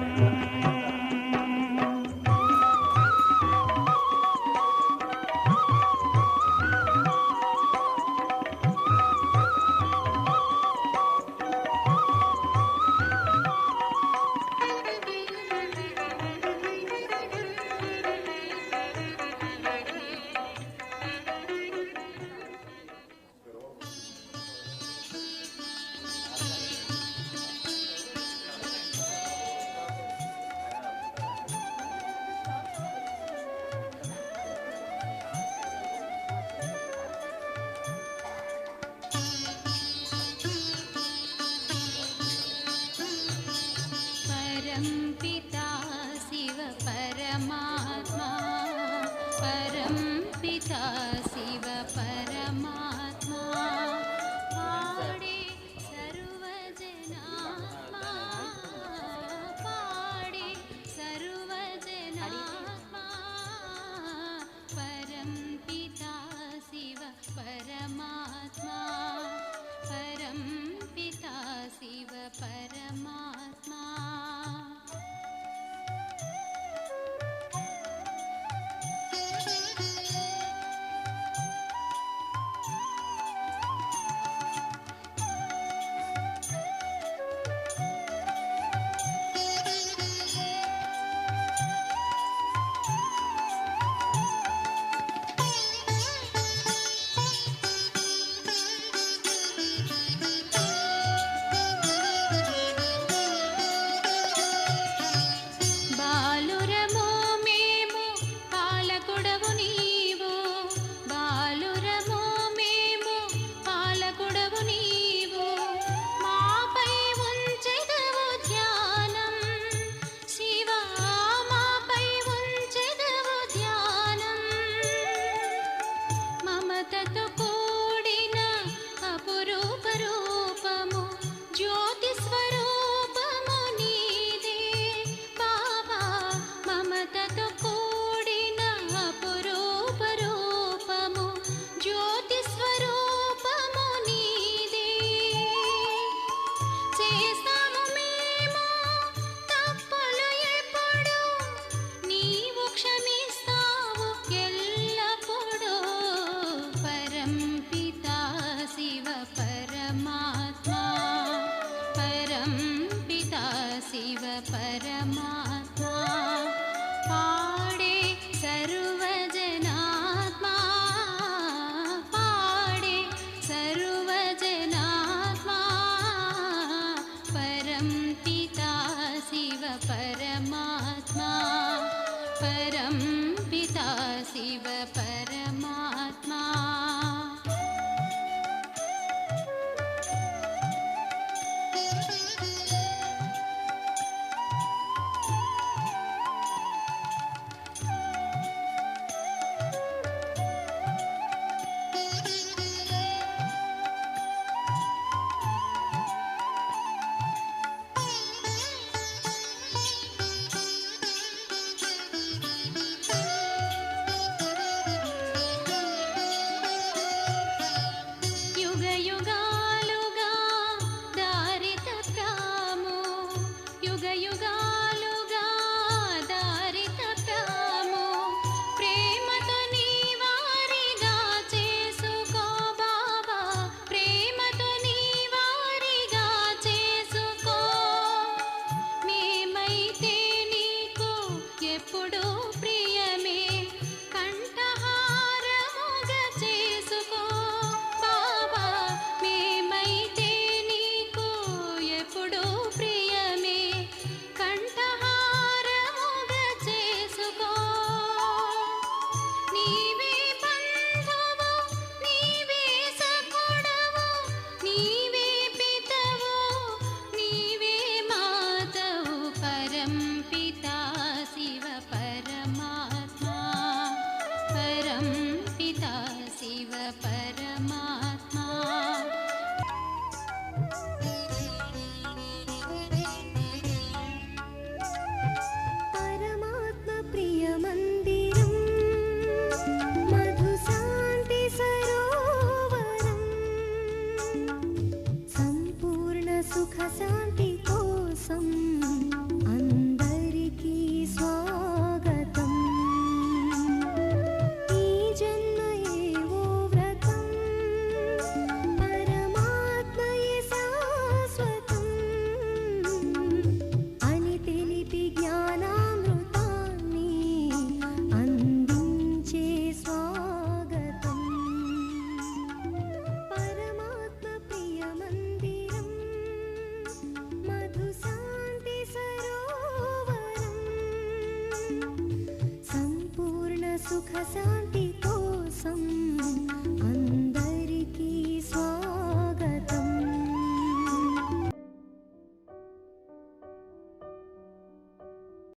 परमपिता शिव परमात्मा, परमपिता शिव परमात्मा पाडे सर्वजनात्मा, पाडे सर्वजनात्मा. परमपिता शिव परमात्मा, परमपिता शिव परमात्मा. బాలురము మేము పాలకుడవు నీవు, బాలురము మేము పాలకుడవు నీవు. మాపై ఉంచెదవు ధ్యానం శివా, మాపై ఉంచెదవు ధ్యానం. మమతతో కూడిన అపురూప రూపము జ్యోతి స్వరూపము నీదే బాబా. మమతతో కూడిన అపురూప రూపము జ్యోతి స్వరూపము నీదే. చేస్తాము మేము తప్పులు ఎప్పుడు, నీవు క్షమిస్తావు ఎల్లప్పుడూ. परमपिता शिव परमात्मा, परमपिता शिव परमात्मा पाडे सर्वजनात्मा, पाडे सर्वजनात्मा. परमपिता शिव परमात्मा, परमपिता शिव परमात्मा. శాంతి కోసం అందరికీ స్వాగతం. ఈ జన్మయే ఓ వ్రతం, పరమాత్మయే శాశ్వతం అని తెలిపి జ్ఞానామృతాన్ని అందించే స్వాగతం. పరమాత్మ ప్రియ మందిరం, మధు శాంతి సరోవరం, సంపూర్ణ సుఖ శాంతి